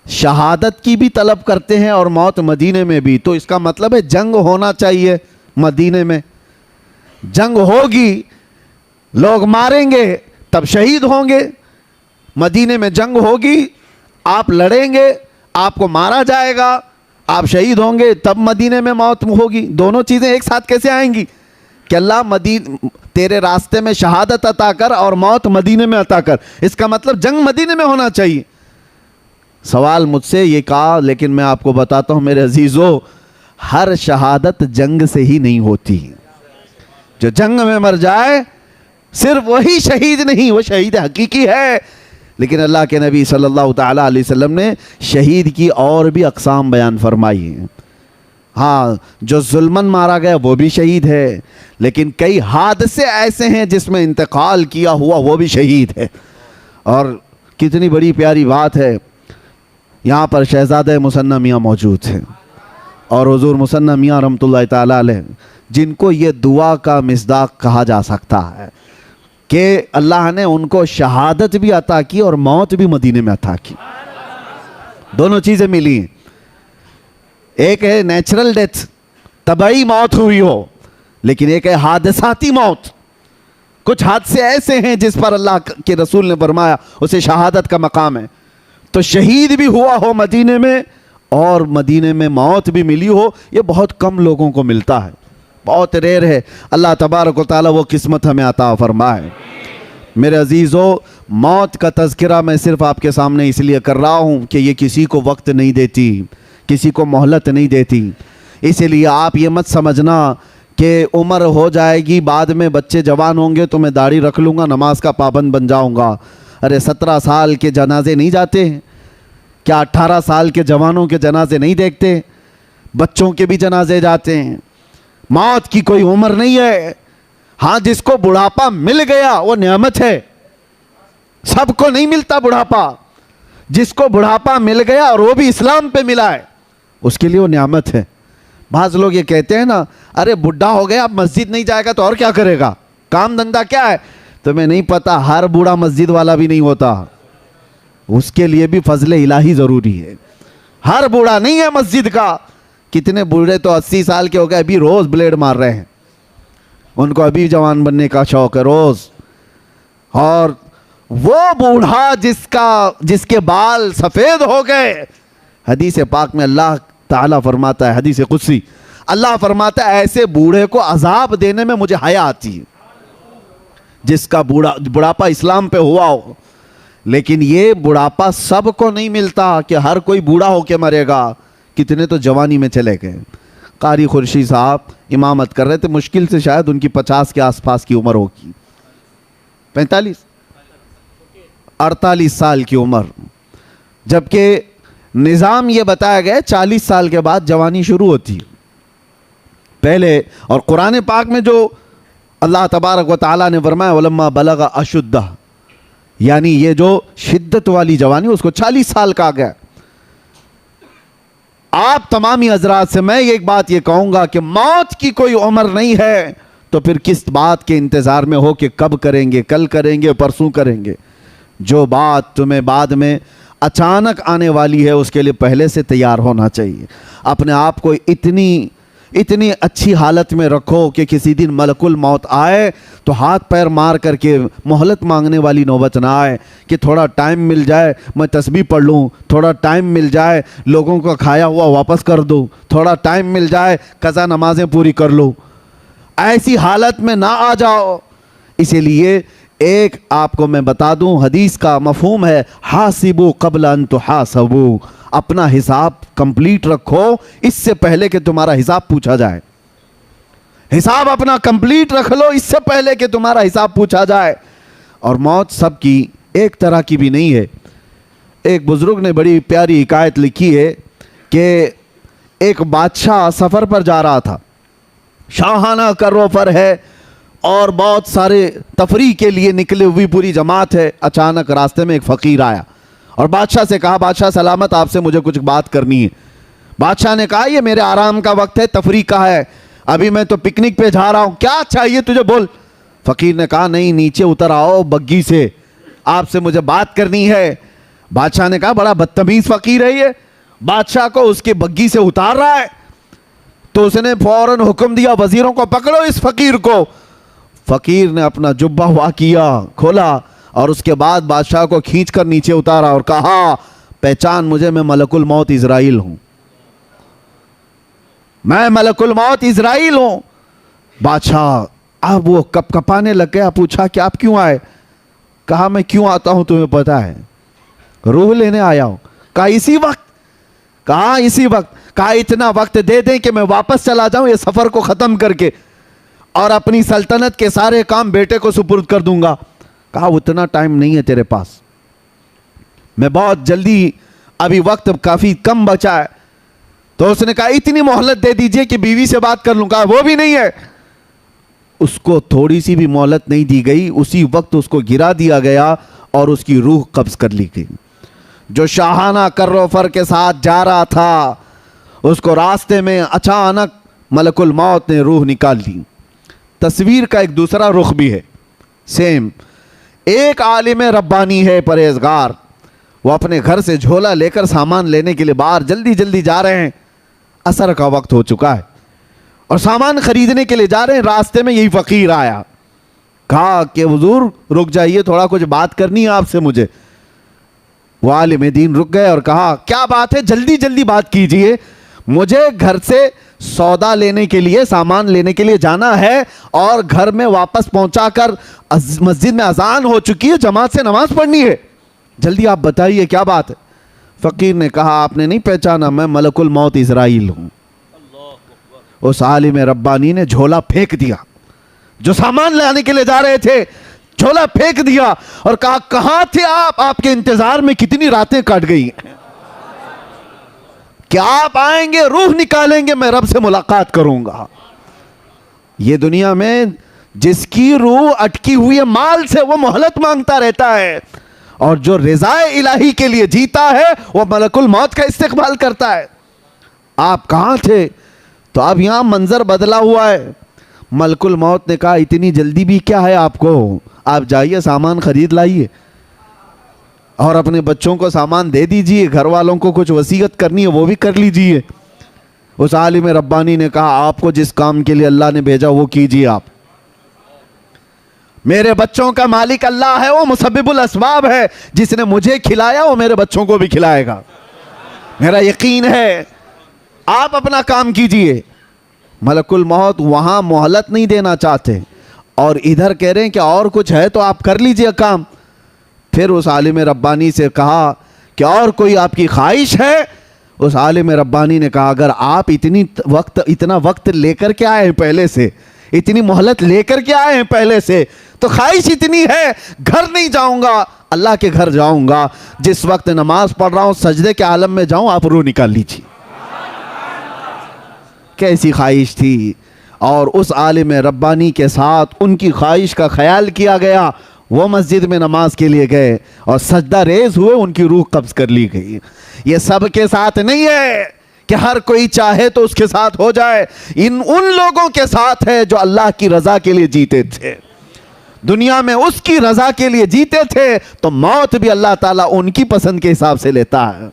شہادت کی بھی طلب کرتے ہیں اور موت مدینے میں بھی، تو اس کا مطلب ہے جنگ ہونا چاہیے مدینے میں. جنگ ہوگی، لوگ ماریں گے تب شہید ہوں گے. مدینے میں جنگ ہوگی، آپ لڑیں گے، آپ کو مارا جائے گا، آپ شہید ہوں گے، تب مدینے میں موت ہوگی. دونوں چیزیں ایک ساتھ کیسے آئیں گی کہ اللہ تیرے راستے میں شہادت عطا کر اور موت مدینے میں عطا کر؟ اس کا مطلب جنگ مدینے میں ہونا چاہیے. سوال مجھ سے یہ کہا، لیکن میں آپ کو بتاتا ہوں میرے عزیزو، ہر شہادت جنگ سے ہی نہیں ہوتی. جو جنگ میں مر جائے صرف وہی شہید نہیں، وہ شہید حقیقی ہے. لیکن اللہ کے نبی صلی اللہ تعالیٰ علیہ وسلم نے شہید کی اور بھی اقسام بیان فرمائی ہیں. ہاں، جو ظلماً مارا گیا وہ بھی شہید ہے، لیکن کئی حادثے ایسے ہیں جس میں انتقال کیا ہوا وہ بھی شہید ہے. اور کتنی بڑی پیاری بات ہے، یہاں پر شہزادہ مثنی میاں موجود ہیں اور حضور مثنی میاں رحمۃ اللہ تعالیٰ علیہ، جن کو یہ دعا کا مصداق کہا جا سکتا ہے کہ اللہ نے ان کو شہادت بھی عطا کی اور موت بھی مدینے میں عطا کی. دونوں چیزیں ملی ہیں. ایک ہے نیچرل ڈیتھ، طبعی موت ہوئی ہو، لیکن ایک ہے حادثاتی موت. کچھ حادثے ایسے ہیں جس پر اللہ کے رسول نے فرمایا اسے شہادت کا مقام ہے. تو شہید بھی ہوا ہو مدینے میں اور مدینے میں موت بھی ملی ہو، یہ بہت کم لوگوں کو ملتا ہے، بہت ریئر ہے. اللہ تبارک و تعالیٰ وہ قسمت ہمیں عطا فرمائے. میرے عزیزو، موت کا تذکرہ میں صرف آپ کے سامنے اس لیے کر رہا ہوں کہ یہ کسی کو وقت نہیں دیتی، کسی کو مہلت نہیں دیتی. اسی لیے آپ یہ مت سمجھنا کہ عمر ہو جائے گی، بعد میں بچے جوان ہوں گے تو میں داڑھی رکھ لوں گا، نماز کا پابند بن جاؤں گا. ارے 17 سال کے جنازے نہیں جاتے ہیں کیا؟ 18 سال کے جوانوں کے جنازے نہیں دیکھتے؟ بچوں کے بھی جنازے جاتے ہیں. موت کی کوئی عمر نہیں ہے. ہاں، جس کو بڑھاپا مل گیا وہ نعمت ہے. سب کو نہیں ملتا بڑھاپا. جس کو بڑھاپا مل گیا اور وہ بھی اسلام پہ ملا ہے، اس کے لیے وہ نعمت ہے. بعض لوگ یہ کہتے ہیں نا، ارے بڈھا ہو گیا اب مسجد نہیں جائے گا تو اور کیا کرے گا، کام دھندا کیا ہے؟ تمہیں نہیں پتا ہر بوڑھا مسجد والا بھی نہیں ہوتا، اس کے لیے بھی فضل الہی ضروری ہے. ہر بوڑھا نہیں ہے مسجد کا. کتنے بوڑھے تو 80 سال کے ہو گئے ابھی روز بلیڈ مار رہے ہیں، ان کو ابھی جوان بننے کا شوق ہے روز. اور وہ بوڑھا جس کے بال سفید ہو گئے، حدیث پاک میں اللہ تعالیٰ فرماتا ہے، حدیث قدسی اللہ فرماتا ہے ایسے بوڑھے کو عذاب دینے میں مجھے حیا آتی ہے، جس کا بڑھاپا اسلام پہ ہوا ہو. لیکن یہ بڑھاپا سب کو نہیں ملتا کہ ہر کوئی بوڑھا ہو کے مرے گا. کتنے تو جوانی میں چلے گئے. قاری خورشید صاحب امامت کر رہے تھے، مشکل سے شاید ان کی 50 کے آس پاس کی عمر ہوگی، 48 سال کی عمر. جبکہ نظام یہ بتایا گیا 40 سال کے بعد جوانی شروع ہوتی ہے پہلے. اور قرآن پاک میں جو اللہ تبارک و تعالیٰ نے فرمایا وَلَمَّا بَلَغَ أَشُدَّهُ، یعنی یہ جو شدت والی جوانی اس کو 40 سال کہا گیا. آپ تمامی حضرات سے میں ایک بات یہ کہوں گا کہ موت کی کوئی عمر نہیں ہے، تو پھر کس بات کے انتظار میں ہو کہ کب کریں گے، کل کریں گے، پرسوں کریں گے. جو بات تمہیں بعد میں اچانک آنے والی ہے اس کے لیے پہلے سے تیار ہونا چاہیے. اپنے آپ کو اتنی اچھی حالت میں رکھو کہ کسی دن ملک الموت آئے تو ہاتھ پیر مار کر کے مہلت مانگنے والی نوبت نہ آئے کہ تھوڑا ٹائم مل جائے میں تسبیح پڑھ لوں، تھوڑا ٹائم مل جائے لوگوں کا کھایا ہوا واپس کر دوں، تھوڑا ٹائم مل جائے قضا نمازیں پوری کر لوں. ایسی حالت میں نہ آ جاؤ. اسی لیے ایک آپ کو میں بتا دوں، حدیث کا مفہوم ہے حاسبو قبل ان تحاسبو، اپنا حساب کمپلیٹ رکھو اس سے پہلے کہ تمہارا حساب پوچھا جائے. حساب اپنا کمپلیٹ رکھ لو اس سے پہلے کہ تمہارا حساب پوچھا جائے. اور موت سب کی ایک طرح کی بھی نہیں ہے. ایک بزرگ نے بڑی پیاری حکایت لکھی ہے کہ ایک بادشاہ سفر پر جا رہا تھا، شاہانہ کروفر ہے اور بہت سارے تفریح کے لیے نکلے ہوئی پوری جماعت ہے. اچانک راستے میں ایک فقیر آیا اور بادشاہ سے کہا، بادشاہ سلامت، آپ سے مجھے کچھ بات کرنی ہے. بادشاہ نے کہا، یہ میرے آرام کا وقت ہے، تفریح کا ہے، ابھی میں تو پکنک پہ جا رہا ہوں، کیا چاہیے تجھے بول. فقیر نے کہا، نہیں نیچے اتر آؤ بگی سے، آپ سے مجھے بات کرنی ہے. بادشاہ نے کہا، بڑا بدتمیز فقیر ہے یہ، بادشاہ کو اس کے بگی سے اتار رہا ہے. تو اس نے فوراً حکم دیا، وزیروں کو پکڑو اس فقیر کو. فقیر نے اپنا جبہ ہوا کیا، کھولا اور اس کے بعد بادشاہ کو کھینچ کر نیچے اتارا اور کہا، پہچان مجھے، میں ملک الموت اسرائیل ہوں، میں ملک الموت اسرائیل ہوں. بادشاہ اب وہ کپ کپانے لگ گیا، پوچھا کہ آپ کیوں آئے؟ کہا، میں کیوں آتا ہوں تمہیں پتا ہے، روح لینے آیا ہوں. کہا اسی وقت؟ کہا اسی وقت. کہا اتنا وقت دے دیں کہ میں واپس چلا جاؤں یہ سفر کو ختم کر کے اور اپنی سلطنت کے سارے کام بیٹے کو سپرد کر دوں گا. کہا اتنا ٹائم نہیں ہے تیرے پاس، میں بہت جلدی، ابھی وقت کافی کم بچا ہے. تو اس نے کہا اتنی مہلت دے دیجئے کہ بیوی سے بات کر لوں. کہا وہ بھی نہیں ہے. اس کو تھوڑی سی بھی مہلت نہیں دی گئی، اسی وقت اس کو گرا دیا گیا اور اس کی روح قبض کر لی گئی. جو شاہانہ کروفر کے ساتھ جا رہا تھا اس کو راستے میں اچانک ملک الموت نے روح نکال لی. تصویر کا ایک دوسرا رخ بھی ہے سیم. ایک عالم ربانی ہے پرہیزگار، وہ اپنے گھر سے جھولا لے کر سامان لینے کے لیے باہر جلدی جلدی جا رہے ہیں. عصر کا وقت ہو چکا ہے اور سامان خریدنے کے لیے جا رہے ہیں. راستے میں یہی فقیر آیا. کہا کہ حضور رک جائیے، تھوڑا کچھ بات کرنی ہے آپ سے مجھے. وہ عالم دین رک گئے اور کہا، کیا بات ہے، جلدی جلدی بات کیجئے، مجھے گھر سے سودا لینے کے لیے، سامان لینے کے لیے جانا ہے اور گھر میں واپس پہنچا کر مسجد میں اذان ہو چکی ہے، جماعت سے نماز پڑھنی ہے، جلدی آپ بتائیے کیا بات ہے. فقیر نے کہا، آپ نے نہیں پہچانا، میں ملک الموت اسرائیل ہوں. اس عالم ربانی نے جھولا پھینک دیا، جو سامان لانے کے لیے جا رہے تھے جھولا پھینک دیا اور کہا، کہاں تھے آپ کے انتظار میں کتنی راتیں کٹ گئی ہیں، کیا آپ آئیں گے، روح نکالیں گے، میں رب سے ملاقات کروں گا. یہ دنیا میں جس کی روح اٹکی ہوئی ہے مال سے وہ مہلت مانگتا رہتا ہے، اور جو رضا الہی کے لیے جیتا ہے وہ ملک الموت کا استقبال کرتا ہے. آپ کہاں تھے؟ تو اب یہاں منظر بدلا ہوا ہے. ملک الموت نے کہا، اتنی جلدی بھی کیا ہے آپ کو، آپ جائیے سامان خرید لائیے اور اپنے بچوں کو سامان دے دیجئے، گھر والوں کو کچھ وصیت کرنی ہے وہ بھی کر لیجئے. اس عالم ربانی نے کہا، آپ کو جس کام کے لیے اللہ نے بھیجا وہ کیجئے. آپ، میرے بچوں کا مالک اللہ ہے، وہ مسبب الاسباب ہے، جس نے مجھے کھلایا وہ میرے بچوں کو بھی کھلائے گا، میرا یقین ہے، آپ اپنا کام کیجئے. ملک الموت وہاں مہلت نہیں دینا چاہتے اور ادھر کہہ رہے ہیں کہ اور کچھ ہے تو آپ کر لیجئے کام. پھر اس عالم ربانی سے کہا کہ اور کوئی آپ کی خواہش ہے؟ اس عالم ربانی نے کہا، اگر آپ اتنا وقت لے کر کے آئے ہیں پہلے سے، اتنی مہلت لے کر کے آئے ہیں پہلے سے، تو خواہش اتنی ہے، گھر نہیں جاؤں گا، اللہ کے گھر جاؤں گا، جس وقت نماز پڑھ رہا ہوں سجدے کے عالم میں جاؤں، آپ روح نکال لیجیے. کیسی خواہش تھی. اور اس عالم ربانی کے ساتھ ان کی خواہش کا خیال کیا گیا. وہ مسجد میں نماز کے لیے گئے اور سجدہ ریز ہوئے، ان کی روح قبض کر لی گئی. یہ سب کے ساتھ نہیں ہے کہ ہر کوئی چاہے تو اس کے ساتھ ہو جائے. ان لوگوں کے ساتھ ہے جو اللہ کی رضا کے لیے جیتے تھے، دنیا میں اس کی رضا کے لیے جیتے تھے، تو موت بھی اللہ تعالیٰ ان کی پسند کے حساب سے لیتا ہے.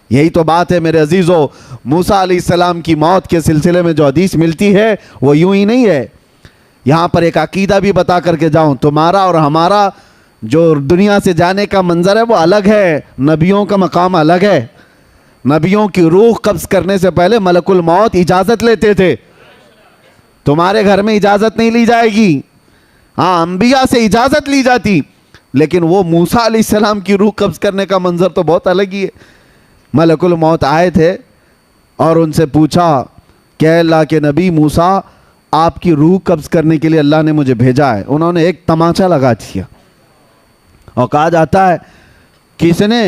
یہی تو بات ہے میرے عزیزو. موسیٰ علیہ السلام کی موت کے سلسلے میں جو حدیث ملتی ہے وہ یوں ہی نہیں ہے. یہاں پر ایک عقیدہ بھی بتا کر کے جاؤں، تمہارا اور ہمارا جو دنیا سے جانے کا منظر ہے وہ الگ ہے، نبیوں کا مقام الگ ہے. نبیوں کی روح قبض کرنے سے پہلے ملک الموت اجازت لیتے تھے. تمہارے گھر میں اجازت نہیں لی جائے گی. ہاں انبیاء سے اجازت لی جاتی، لیکن وہ موسیٰ علیہ السلام کی روح قبض کرنے کا منظر تو بہت الگ ہی ہے۔ ملک الموت آئے تھے اور ان سے پوچھا کہ اے اللہ کے نبی موسیٰ، آپ کی روح قبض کرنے کے لیے اللہ نے مجھے بھیجا ہے۔ انہوں نے ایک تماچا لگا دیا، اور کہا جاتا ہے کس نے؟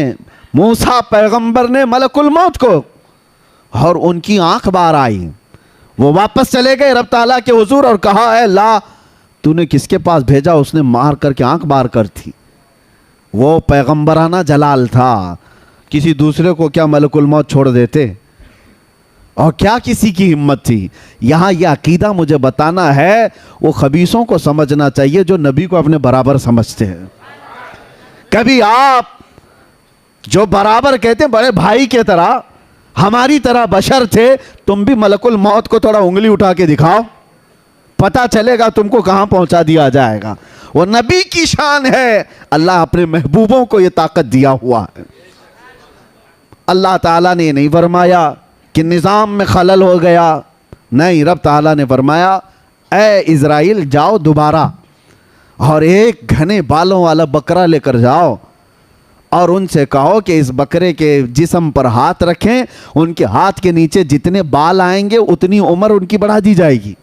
موسیٰ پیغمبر نے ملک الموت کو، اور ان کی آنکھ باہر آئی۔ وہ واپس چلے گئے رب تعالیٰ کے حضور اور کہا اے اللہ تو نے کس کے پاس بھیجا؟ اس نے مار کر کے آنکھ باہر کر تھی۔ وہ پیغمبرانہ جلال تھا، کسی دوسرے کو کیا ملک الموت چھوڑ دیتے؟ اور کیا کسی کی ہمت تھی؟ یہاں یہ عقیدہ مجھے بتانا ہے، وہ خبیثوں کو سمجھنا چاہیے جو نبی کو اپنے برابر سمجھتے ہیں۔ کبھی آپ جو برابر کہتے ہیں بڑے بھائی کے طرح، ہماری طرح بشر تھے، تم بھی ملک الموت کو تھوڑا انگلی اٹھا کے دکھاؤ، پتہ چلے گا تم کو کہاں پہنچا دیا جائے گا۔ وہ نبی کی شان ہے، اللہ اپنے محبوبوں کو یہ طاقت دیا ہوا ہے۔ اللہ تعالیٰ نے یہ نہیں فرمایا کہ نظام میں خلل ہو گیا، نہیں، رب تعالیٰ نے فرمایا اے اسرائیل جاؤ دوبارہ اور ایک گھنے بالوں والا بکرا لے کر جاؤ، اور ان سے کہو کہ اس بکرے کے جسم پر ہاتھ رکھیں، ان کے ہاتھ کے نیچے جتنے بال آئیں گے اتنی عمر ان کی بڑھا دی جائے گی،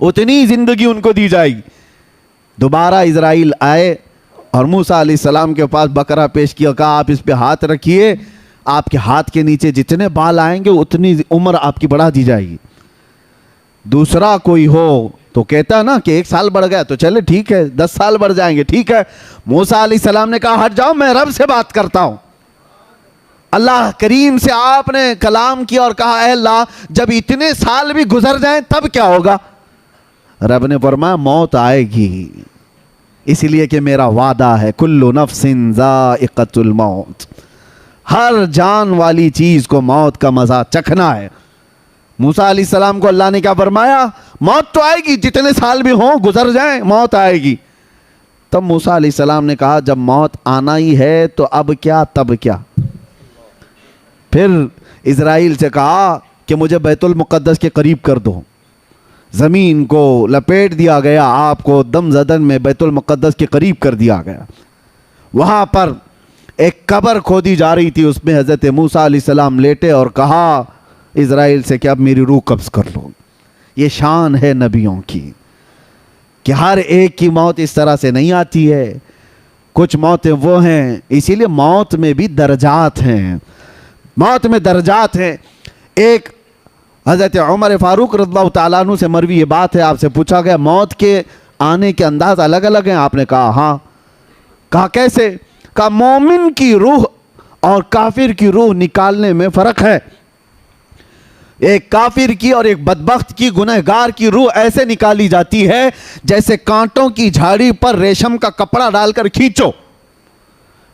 اتنی زندگی ان کو دی جائے گی۔ دوبارہ اسرائیل آئے اور موسیٰ علیہ السلام کے پاس بکرا پیش کیا، کہا آپ اس پہ ہاتھ رکھیے، آپ کے ہاتھ کے نیچے جتنے بال آئیں گے اتنی عمر آپ کی بڑھا دی جائے گی۔ دوسرا کوئی ہو تو کہتا نا کہ 1 سال بڑھ گیا تو چلے ٹھیک ہے، 10 سال بڑھ جائیں گے ٹھیک ہے۔ موسیٰ علیہ السلام نے کہا ہٹ جاؤ، میں رب سے بات کرتا ہوں۔ اللہ کریم سے آپ نے کلام کیا اور کہا اے اللہ جب اتنے سال بھی گزر جائیں تب کیا ہوگا؟ رب نے فرمایا موت آئے گی، اس لیے کہ میرا وعدہ ہے کل نفس ذائقۃ الموت، ہر جان والی چیز کو موت کا مزہ چکھنا ہے۔ موسیٰ علیہ السلام کو اللہ نے کیا فرمایا؟ موت تو آئے گی، جتنے سال بھی ہوں گزر جائیں موت آئے گی۔ تب موسیٰ علیہ السلام نے کہا جب موت آنا ہی ہے تو اب کیا تب کیا؟ پھر اسرائیل سے کہا کہ مجھے بیت المقدس کے قریب کر دو۔ زمین کو لپیٹ دیا گیا، آپ کو دم زدن میں بیت المقدس کے قریب کر دیا گیا۔ وہاں پر ایک قبر کھودی جا رہی تھی، اس میں حضرت موسیٰ علیہ السلام لیٹے اور کہا اسرائیل سے کہ اب میری روح قبض کر لو۔ یہ شان ہے نبیوں کی کہ ہر ایک کی موت اس طرح سے نہیں آتی ہے، کچھ موتیں وہ ہیں، اسی لیے موت میں بھی درجات ہیں، موت میں درجات ہیں۔ ایک حضرت عمر فاروق رضی اللہ تعالیٰ عنہ سے مروی یہ بات ہے، آپ سے پوچھا گیا موت کے آنے کے انداز الگ الگ ہیں؟ آپ نے کہا ہاں۔ کہا کیسے؟ کہا مومن کی روح اور کافر کی روح نکالنے میں فرق ہے۔ ایک کافر کی اور ایک بدبخت کی گنہگار کی روح ایسے نکالی جاتی ہے جیسے کانٹوں کی جھاڑی پر ریشم کا کپڑا ڈال کر کھینچو،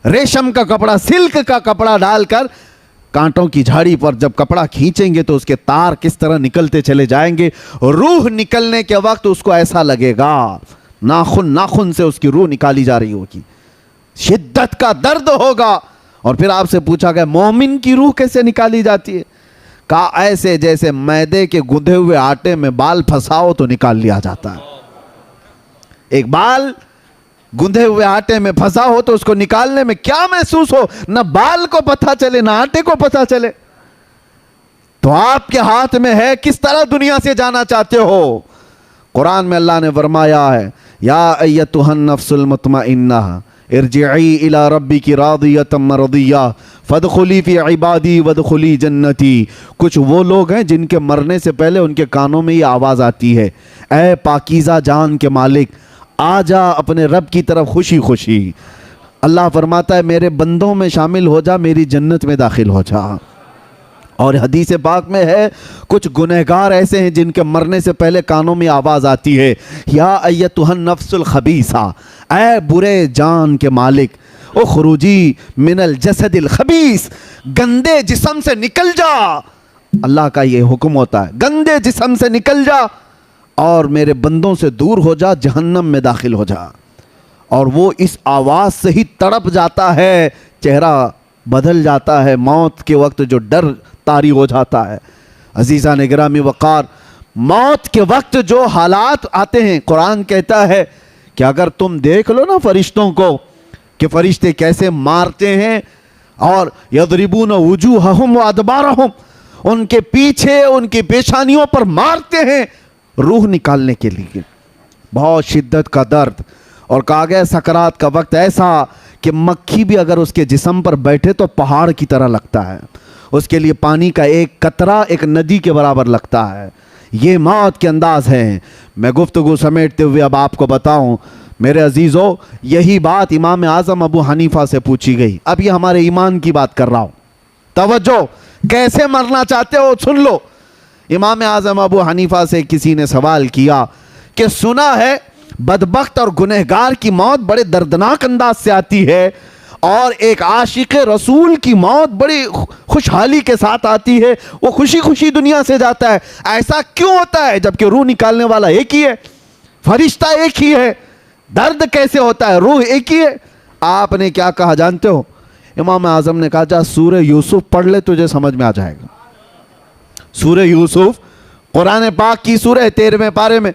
ریشم کا کپڑا، سلک کا کپڑا ڈال کر کانٹوں کی جھاڑی پر جب کپڑا کھینچیں گے تو اس کے تار کس طرح نکلتے چلے جائیں گے۔ روح نکلنے کے وقت اس کو ایسا لگے گا ناخن سے اس کی روح نکالی جا رہی ہوگی، شدت کا درد ہوگا۔ اور پھر آپ سے پوچھا گیا مومن کی روح کیسے نکالی جاتی ہے؟ کہا ایسے جیسے میدے کے گندھے ہوئے آٹے میں بال پھنساؤ تو نکال لیا جاتا ہے۔ ایک بال گندھے ہوئے آٹے میں پھنسا ہو تو اس کو نکالنے میں کیا محسوس ہو، نہ بال کو پتہ چلے نہ آٹے کو پتہ چلے۔ تو آپ کے ہاتھ میں ہے کس طرح دنیا سے جانا چاہتے ہو۔ قرآن میں اللہ نے فرمایا ہے یا ایتھا النفس المطمئنہ ارجعی الی ربک راضیۃ مرضیہ فادخلی فی عبادی وادخلی جنتی۔ کچھ وہ لوگ ہیں جن کے مرنے سے پہلے ان کے کانوں میں یہ آواز آتی ہے اے پاکیزہ جان کے مالک آ جا اپنے رب کی طرف خوشی خوشی۔ اللہ فرماتا ہے میرے بندوں میں شامل ہو جا، میری جنت میں داخل ہو جا۔ اور حدیث پاک میں ہے کچھ گنہگار ایسے ہیں جن کے مرنے سے پہلے کانوں میں آواز آتی ہے یا ایتھا النفس الخبیثہ، اے برے جان کے مالک اخرجی من الجسد الخبیث، گندے جسم سے نکل جا۔ اللہ کا یہ حکم ہوتا ہے گندے جسم سے نکل جا اور میرے بندوں سے دور ہو جا، جہنم میں داخل ہو جا۔ اور وہ اس آواز سے ہی تڑپ جاتا ہے، چہرہ بدل جاتا ہے، موت کے وقت جو ڈر طاری ہو جاتا ہے۔ عزیزان گرامی وقار، موت کے وقت جو حالات آتے ہیں، قرآن کہتا ہے کہ اگر تم دیکھ لو نا فرشتوں کو کہ فرشتے کیسے مارتے ہیں، اور یضربون وجوہہم وادبارہم، ان کے پیچھے ان کی پیشانیوں پر مارتے ہیں روح نکالنے کے لیے، بہت شدت کا درد، اور کہا گیا سکرات کا وقت ایسا کہ مکھی بھی اگر اس کے جسم پر بیٹھے تو پہاڑ کی طرح لگتا ہے، اس کے لیے پانی کا ایک قطرہ ایک ندی کے برابر لگتا ہے۔ یہ موت کے انداز ہیں۔ میں گفتگو سمیٹتے ہوئے اب آپ کو بتاؤں میرے عزیزو، یہی بات امام اعظم ابو حنیفہ سے پوچھی گئی۔ اب یہ ہمارے ایمان کی بات کر رہا ہوں، توجہ، کیسے مرنا چاہتے ہو سن لو۔ امام اعظم ابو حنیفہ سے کسی نے سوال کیا کہ سنا ہے بدبخت اور گنہگار کی موت بڑے دردناک انداز سے آتی ہے، اور ایک عاشق رسول کی موت بڑی خوشحالی کے ساتھ آتی ہے، وہ خوشی خوشی دنیا سے جاتا ہے، ایسا کیوں ہوتا ہے جبکہ روح نکالنے والا ایک ہی ہے، فرشتہ ایک ہی ہے، درد کیسے ہوتا ہے، روح ایک ہی ہے؟ آپ نے کیا کہا جانتے ہو؟ امام اعظم نے کہا جا سورہ یوسف پڑھ لے، تجھے سمجھ میں آ جائے گا۔ سورہ یوسف قرآن پاک کی سورہ 13ویں پارے میں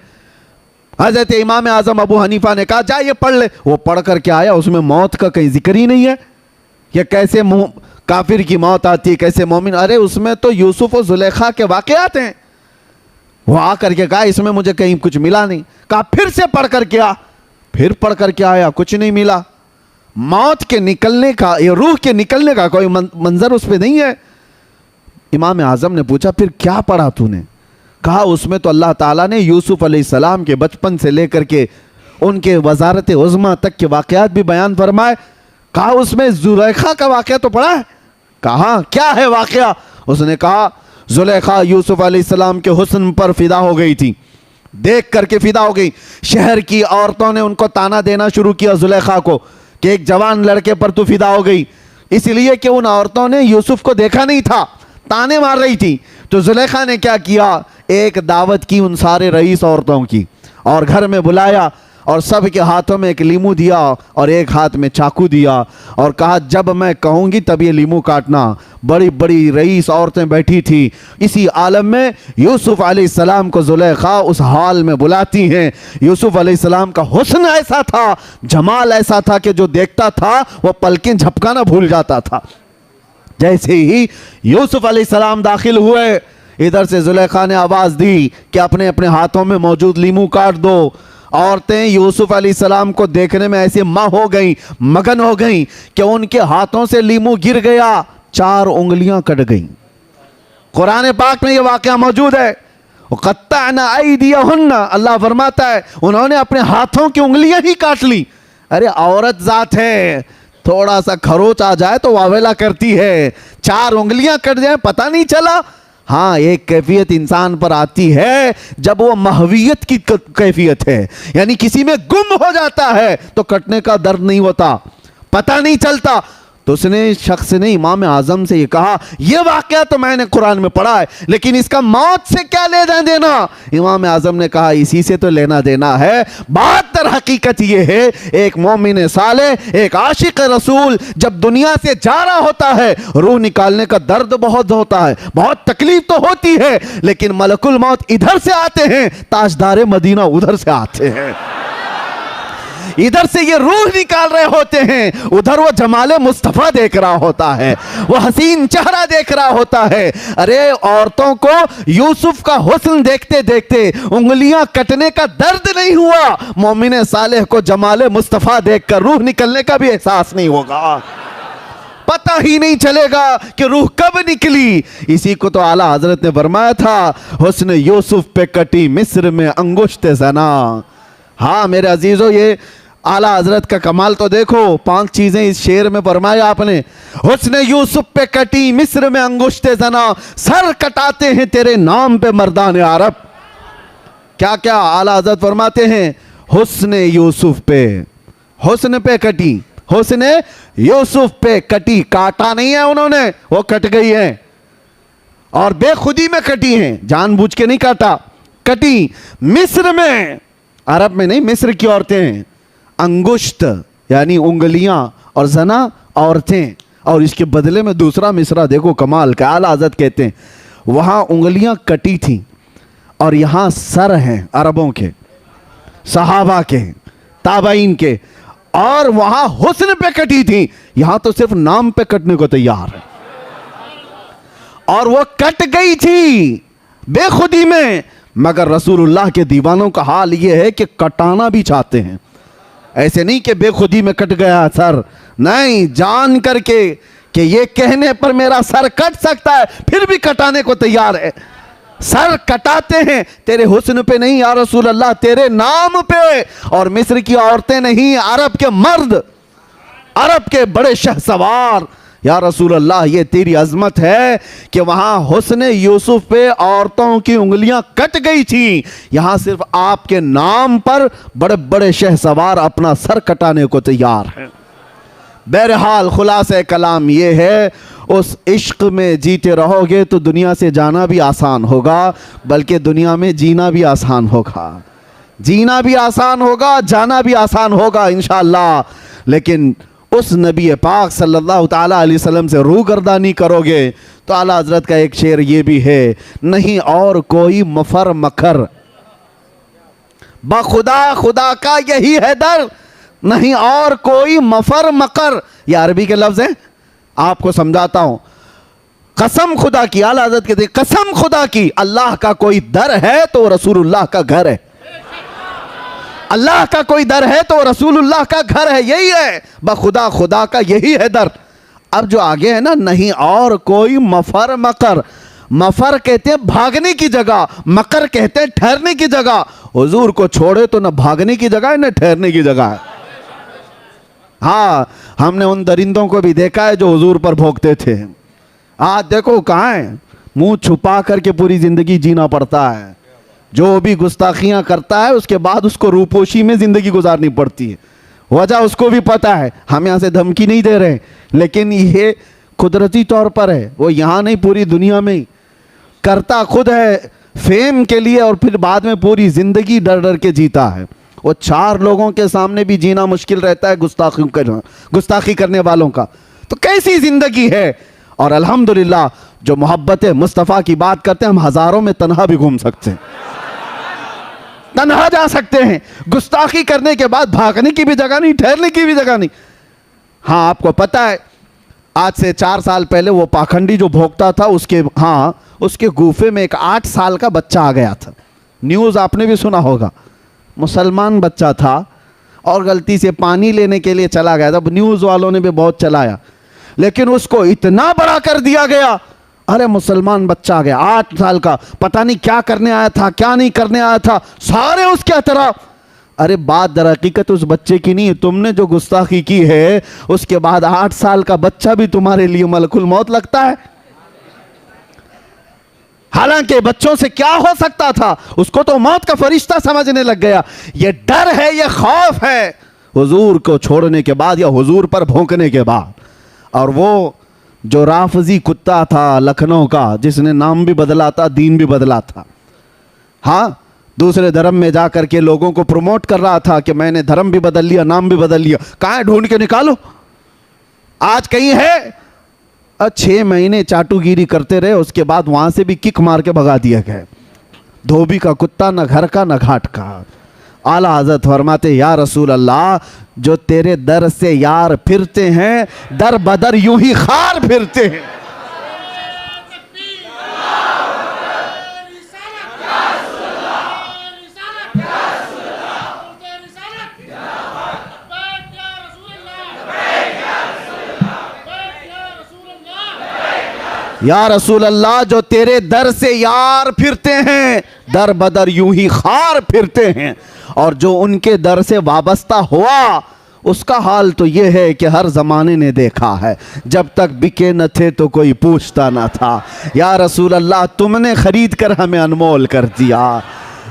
حضرت امام اعظم ابو حنیفہ نے کہا جا یہ پڑھ لے۔ وہ پڑھ کر کے آیا، اس میں موت کا کہیں ذکر ہی نہیں ہے کہ کیسے کافر کی موت آتی ہے، کیسے مومن۔ ارے اس میں تو یوسف و زلیخا کے واقعات ہیں۔ وہ آ کر کے کہا اس میں مجھے کہیں کچھ ملا نہیں۔ کہا پھر سے پڑھ کر کے آ، پھر پڑھ کر کے آیا، کچھ نہیں ملا۔ موت کے نکلنے کا، یہ روح کے نکلنے کا کوئی منظر اس پہ نہیں ہے۔ امام اعظم نے پوچھا پھر کیا پڑھا تو نے؟ کہا اس میں تو اللہ تعالیٰ نے یوسف علیہ السلام کے بچپن سے لے کر کے ان کے وزارت عظمیٰ تک کے واقعات بھی بیان فرمائے۔ کہا اس میں زلیخا کا واقعہ تو پڑھا ہے؟ کہا کیا ہے واقعہ؟ اس نے کہا زلیخا یوسف علیہ السلام کے حسن پر فدا ہو گئی تھی، دیکھ کر کے فدا ہو گئی۔ شہر کی عورتوں نے ان کو تانا دینا شروع کیا زلیخا کو کہ ایک جوان لڑکے پر تو فدا ہو گئی، اس لیے کہ ان عورتوں نے یوسف کو دیکھا نہیں تھا، تانے مار رہی تھی۔ تو زلیخا نے کیا کیا، ایک دعوت کی ان سارے رئیس عورتوں کی، اور گھر میں بلایا اور سب کے ہاتھوں میں ایک لیمو دیا اور ایک ہاتھ میں چاقو دیا، اور کہا جب میں کہوں گی تب یہ لیمو کاٹنا۔ بڑی بڑی رئیس عورتیں بیٹھی تھی۔ اسی عالم میں یوسف علیہ السلام کو زلیخا اس حال میں بلاتی ہیں۔ یوسف علیہ السلام کا حسن ایسا تھا، جمال ایسا تھا کہ جو دیکھتا تھا وہ پلکیں جھپکانا بھول جاتا تھا۔ جیسے ہی یوسف علیہ السلام داخل ہوئے، ادھر سے زلیخا نے آواز دی کہ اپنے اپنے ہاتھوں میں موجود لیمو کاٹ دو۔ عورتیں یوسف علیہ السلام کو دیکھنے میں ایسے ہو گئیں، مگن ہو گئیں کہ ان کے ہاتھوں سے لیمو گر گیا، 4 انگلیاں کٹ گئیں۔ قرآن پاک میں یہ واقعہ موجود ہے۔ قطعنا ایدیہن، اللہ فرماتا ہے انہوں نے اپنے ہاتھوں کی انگلیاں ہی کاٹ لی۔ ارے عورت ذات ہے، تھوڑا سا کھروچ آ جائے تو واویلا کرتی ہے، 4 انگلیاں کٹ جائیں پتہ نہیں چلا۔ ہاں ایک کیفیت انسان پر آتی ہے جب وہ محویت کی کیفیت ہے، یعنی کسی میں گم ہو جاتا ہے تو کٹنے کا درد نہیں ہوتا، پتہ نہیں چلتا۔ تو اس نے شخص نے امام اعظم سے یہ کہا یہ واقعہ تو میں نے قرآن میں پڑھا ہے، لیکن اس کا موت سے کیا لینا دینا؟ امام اعظم نے کہا اسی سے تو لینا دینا ہے۔ بات در حقیقت یہ ہے ایک مومن صالح، ایک عاشق رسول جب دنیا سے جا رہا ہوتا ہے، روح نکالنے کا درد بہت ہوتا ہے، بہت تکلیف تو ہوتی ہے، لیکن ملک الموت ادھر سے آتے ہیں، تاجدار مدینہ ادھر سے آتے ہیں۔ ادھر سے یہ روح نکال رہے ہوتے ہیں، ادھر وہ جمال مصطفیٰ دیکھ رہا ہوتا ہے، وہ حسین چہرہ دیکھ رہا ہوتا ہے۔ ارے عورتوں کو یوسف کا حسن دیکھتے دیکھتے انگلیاں کٹنے کا درد نہیں ہوا، مومن صالح کو جمال مصطفیٰ دیکھ کر روح نکلنے کا بھی احساس نہیں ہوگا، پتہ ہی نہیں چلے گا کہ روح کب نکلی۔ اسی کو تو اعلیٰ حضرت نے فرمایا تھا حسن یوسف پہ کٹی مصر میں انگشت زنا۔ ہاں میرے عزیزو، یہ اعلیٰ حضرت کا کمال تو دیکھو، 5 چیزیں اس شعر میں فرمایا آپ نے۔ حسن یوسف پہ کٹی مصر میں انگشت زنا، سر کٹاتے ہیں تیرے نام پہ مردان عرب۔ کیا کیا اعلیٰ حضرت فرماتے ہیں؟ حسن یوسف پہ، حسن پہ کٹی، حسن یوسف پہ کٹی، کاٹا نہیں ہے انہوں نے، وہ کٹ گئی ہیں اور بے خودی میں کٹی ہیں، جان بوجھ کے نہیں کاٹا، کٹی مصر میں، عرب میں نہیں، مصر کی عورتیں ہیں، انگشت یعنی انگلیاں، اور زنا عورتیں، اور اس کے بدلے میں دوسرا مصرع دیکھو کمال کا، اعلیٰ حضرت کہتے ہیں وہاں انگلیاں کٹی تھیں اور یہاں سر ہیں عربوں کے، صحابہ کے، تابعین کے، اور وہاں حسن پہ کٹی تھی، یہاں تو صرف نام پہ کٹنے کو تیار ہے. اور وہ کٹ گئی تھی بے خودی میں، مگر رسول اللہ کے دیوانوں کا حال یہ ہے کہ کٹانا بھی چاہتے ہیں. ایسے نہیں کہ بے خودی میں کٹ گیا سر، نہیں، جان کر کے کہ یہ کہنے پر میرا سر کٹ سکتا ہے پھر بھی کٹانے کو تیار ہے. سر کٹاتے ہیں تیرے حسن پہ نہیں یا رسول اللہ، تیرے نام پہ. اور مصر کی عورتیں نہیں، عرب کے مرد، عرب کے بڑے شہسوار. یا رسول اللہ یہ تیری عظمت ہے کہ وہاں حسن یوسف پہ عورتوں کی انگلیاں کٹ گئی تھیں، یہاں صرف آپ کے نام پر بڑے بڑے شہسوار اپنا سر کٹانے کو تیار ہیں. بہرحال خلاصہ کلام یہ ہے، اس عشق میں جیتے رہو گے تو دنیا سے جانا بھی آسان ہوگا، بلکہ دنیا میں جینا بھی آسان ہوگا. جینا بھی آسان ہوگا، جانا بھی آسان ہوگا انشاءاللہ. لیکن اس نبی پاک صلی اللہ تعالیٰ علیہ وسلم سے روگردانی کرو گے تو اعلیٰ حضرت کا ایک شعر یہ بھی ہے، نہیں اور کوئی مفر مکر بخدا خدا کا یہی ہے در، نہیں اور کوئی مفر مکر. یہ عربی کے لفظ ہیں، آپ کو سمجھاتا ہوں. قسم خدا کی، اعلیٰ حضرت کہتے ہیں قسم خدا کی، اللہ کا کوئی در ہے تو رسول اللہ کا گھر ہے. اللہ کا کوئی در ہے تو رسول اللہ کا گھر ہے، یہی ہے بخدا خدا کا یہی ہے در. اب جو آگے ہے نا، نہیں اور کوئی مفر مکر. مفر کہتے ہیں بھاگنے کی جگہ، مکر کہتے ہیں ٹھہرنے کی جگہ. حضور کو چھوڑے تو نہ بھاگنے کی جگہ ہے نہ ٹھہرنے کی جگہ ہے. ہاں، ہم نے ان درندوں کو بھی دیکھا ہے جو حضور پر بھونکتے تھے. آج دیکھو کہاں ہیں، منہ چھپا کر کے پوری زندگی جینا پڑتا ہے. جو بھی گستاخیاں کرتا ہے اس کے بعد اس کو روپوشی میں زندگی گزارنی پڑتی ہے. وجہ اس کو بھی پتہ ہے، ہم یہاں سے دھمکی نہیں دے رہے، لیکن یہ قدرتی طور پر ہے. وہ یہاں نہیں، پوری دنیا میں کرتا خود ہے فیم کے لیے، اور پھر بعد میں پوری زندگی ڈر ڈر کے جیتا ہے. وہ 4 لوگوں کے سامنے بھی جینا مشکل رہتا ہے گستاخی کرنے والوں کا. تو کیسی زندگی ہے. اور الحمدللہ جو محبت مصطفیٰ کی بات کرتے ہیں، ہم ہزاروں میں تنہا بھی گھوم سکتے ہیں، تنہا جا سکتے ہیں. گستاخی کرنے کے بعد بھاگنے کی بھی جگہ نہیں، ٹھہرنے کی بھی جگہ نہیں. ہاں، آپ کو پتہ ہے آج سے 4 سال پہلے وہ پاکھنڈی جو بھوکتا تھا، اس کے گوفے میں ایک 8 سال کا بچہ آ گیا تھا. نیوز آپ نے بھی سنا ہوگا. مسلمان بچہ تھا اور غلطی سے پانی لینے کے لیے چلا گیا تھا. نیوز والوں نے بھی بہت چلایا، لیکن اس کو اتنا بڑا کر دیا گیا. ارے مسلمان بچہ آ گیا 8 سال کا، پتہ نہیں کیا کرنے آیا تھا کیا نہیں کرنے آیا تھا، سارے اس کے اطراف. ارے بات در حقیقت اس بچے کی نہیں، تم نے جو گستاخی کی ہے اس کے بعد 8 سال کا بچہ بھی تمہارے لیے ملک الموت لگتا ہے. حالانکہ بچوں سے کیا ہو سکتا تھا، اس کو تو موت کا فرشتہ سمجھنے لگ گیا. یہ ڈر ہے، یہ خوف ہے حضور کو چھوڑنے کے بعد یا حضور پر بھونکنے کے بعد. اور وہ جو رافضی کتا تھا لکھنؤ کا، جس نے نام بھی بدلا تھا دین بھی بدلا تھا، ہاں، دوسرے دھرم میں جا کر کے لوگوں کو پروموٹ کر رہا تھا کہ میں نے دھرم بھی بدل لیا، نام بھی بدل لیا. کہاں ہے؟ ڈھونڈ کے نکالو. آج کہیں ہے؟ 6 مہینے چاٹو گیری کرتے رہے، اس کے بعد وہاں سے بھی کک مار کے بھگا دیا گیا. دھوبی کا کتا، نہ گھر کا نہ گھاٹ کا. اعلیٰ حضرت فرماتے یا رسول اللہ، جو تیرے در سے یار پھرتے ہیں در بدر یوں ہی خار پھرتے ہیں. یا رسول اللہ، جو تیرے در سے یار پھرتے ہیں در بدر یوں ہی خار پھرتے ہیں. اور جو ان کے در سے وابستہ ہوا اس کا حال تو یہ ہے کہ ہر زمانے نے دیکھا ہے، جب تک بکے نہ تھے تو کوئی پوچھتا نہ تھا. یا رسول اللہ، تم نے خرید کر ہمیں انمول کر دیا.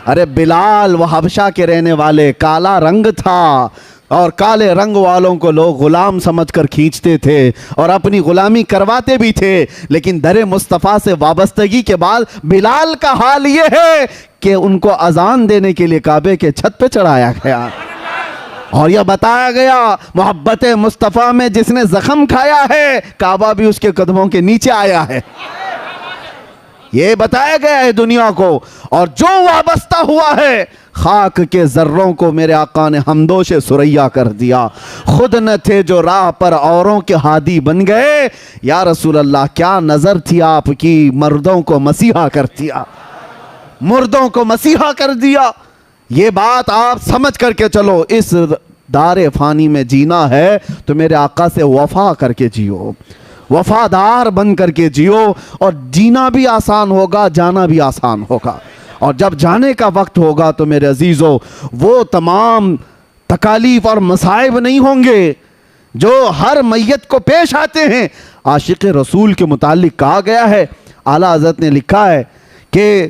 ارے بلال، وہ حبشہ کے رہنے والے، کالا رنگ تھا اور کالے رنگ والوں کو لوگ غلام سمجھ کر کھینچتے تھے اور اپنی غلامی کرواتے بھی تھے. لیکن در مصطفیٰ سے وابستگی کے بعد بلال کا حال یہ ہے کہ ان کو اذان دینے کے لیے کعبے کے چھت پہ چڑھایا گیا اور یہ بتایا گیا محبت مصطفیٰ میں جس نے زخم کھایا ہے کعبہ بھی اس کے قدموں کے نیچے آیا ہے. یہ بتایا گیا ہے دنیا کو. اور جو وابستہ ہوا ہے خاک کے ذروں کو میرے آقا نے ہمدوش سریا کر دیا. خود نہ تھے جو راہ پر اوروں کے ہادی بن گئے. یا رسول اللہ کیا نظر تھی آپ کی, مردوں کو مسیحا کر دیا, مردوں کو مسیحا کر دیا. یہ بات آپ سمجھ کر کے چلو. اس دار فانی میں جینا ہے تو میرے آقا سے وفا کر کے جیو, وفادار بن کر کے جیو, اور جینا بھی آسان ہوگا, جانا بھی آسان ہوگا. اور جب جانے کا وقت ہوگا تو میرے عزیزو وہ تمام تکالیف اور مصائب نہیں ہوں گے جو ہر میت کو پیش آتے ہیں. عاشق رسول کے متعلق کہا گیا ہے, اعلیٰ حضرت نے لکھا ہے کہ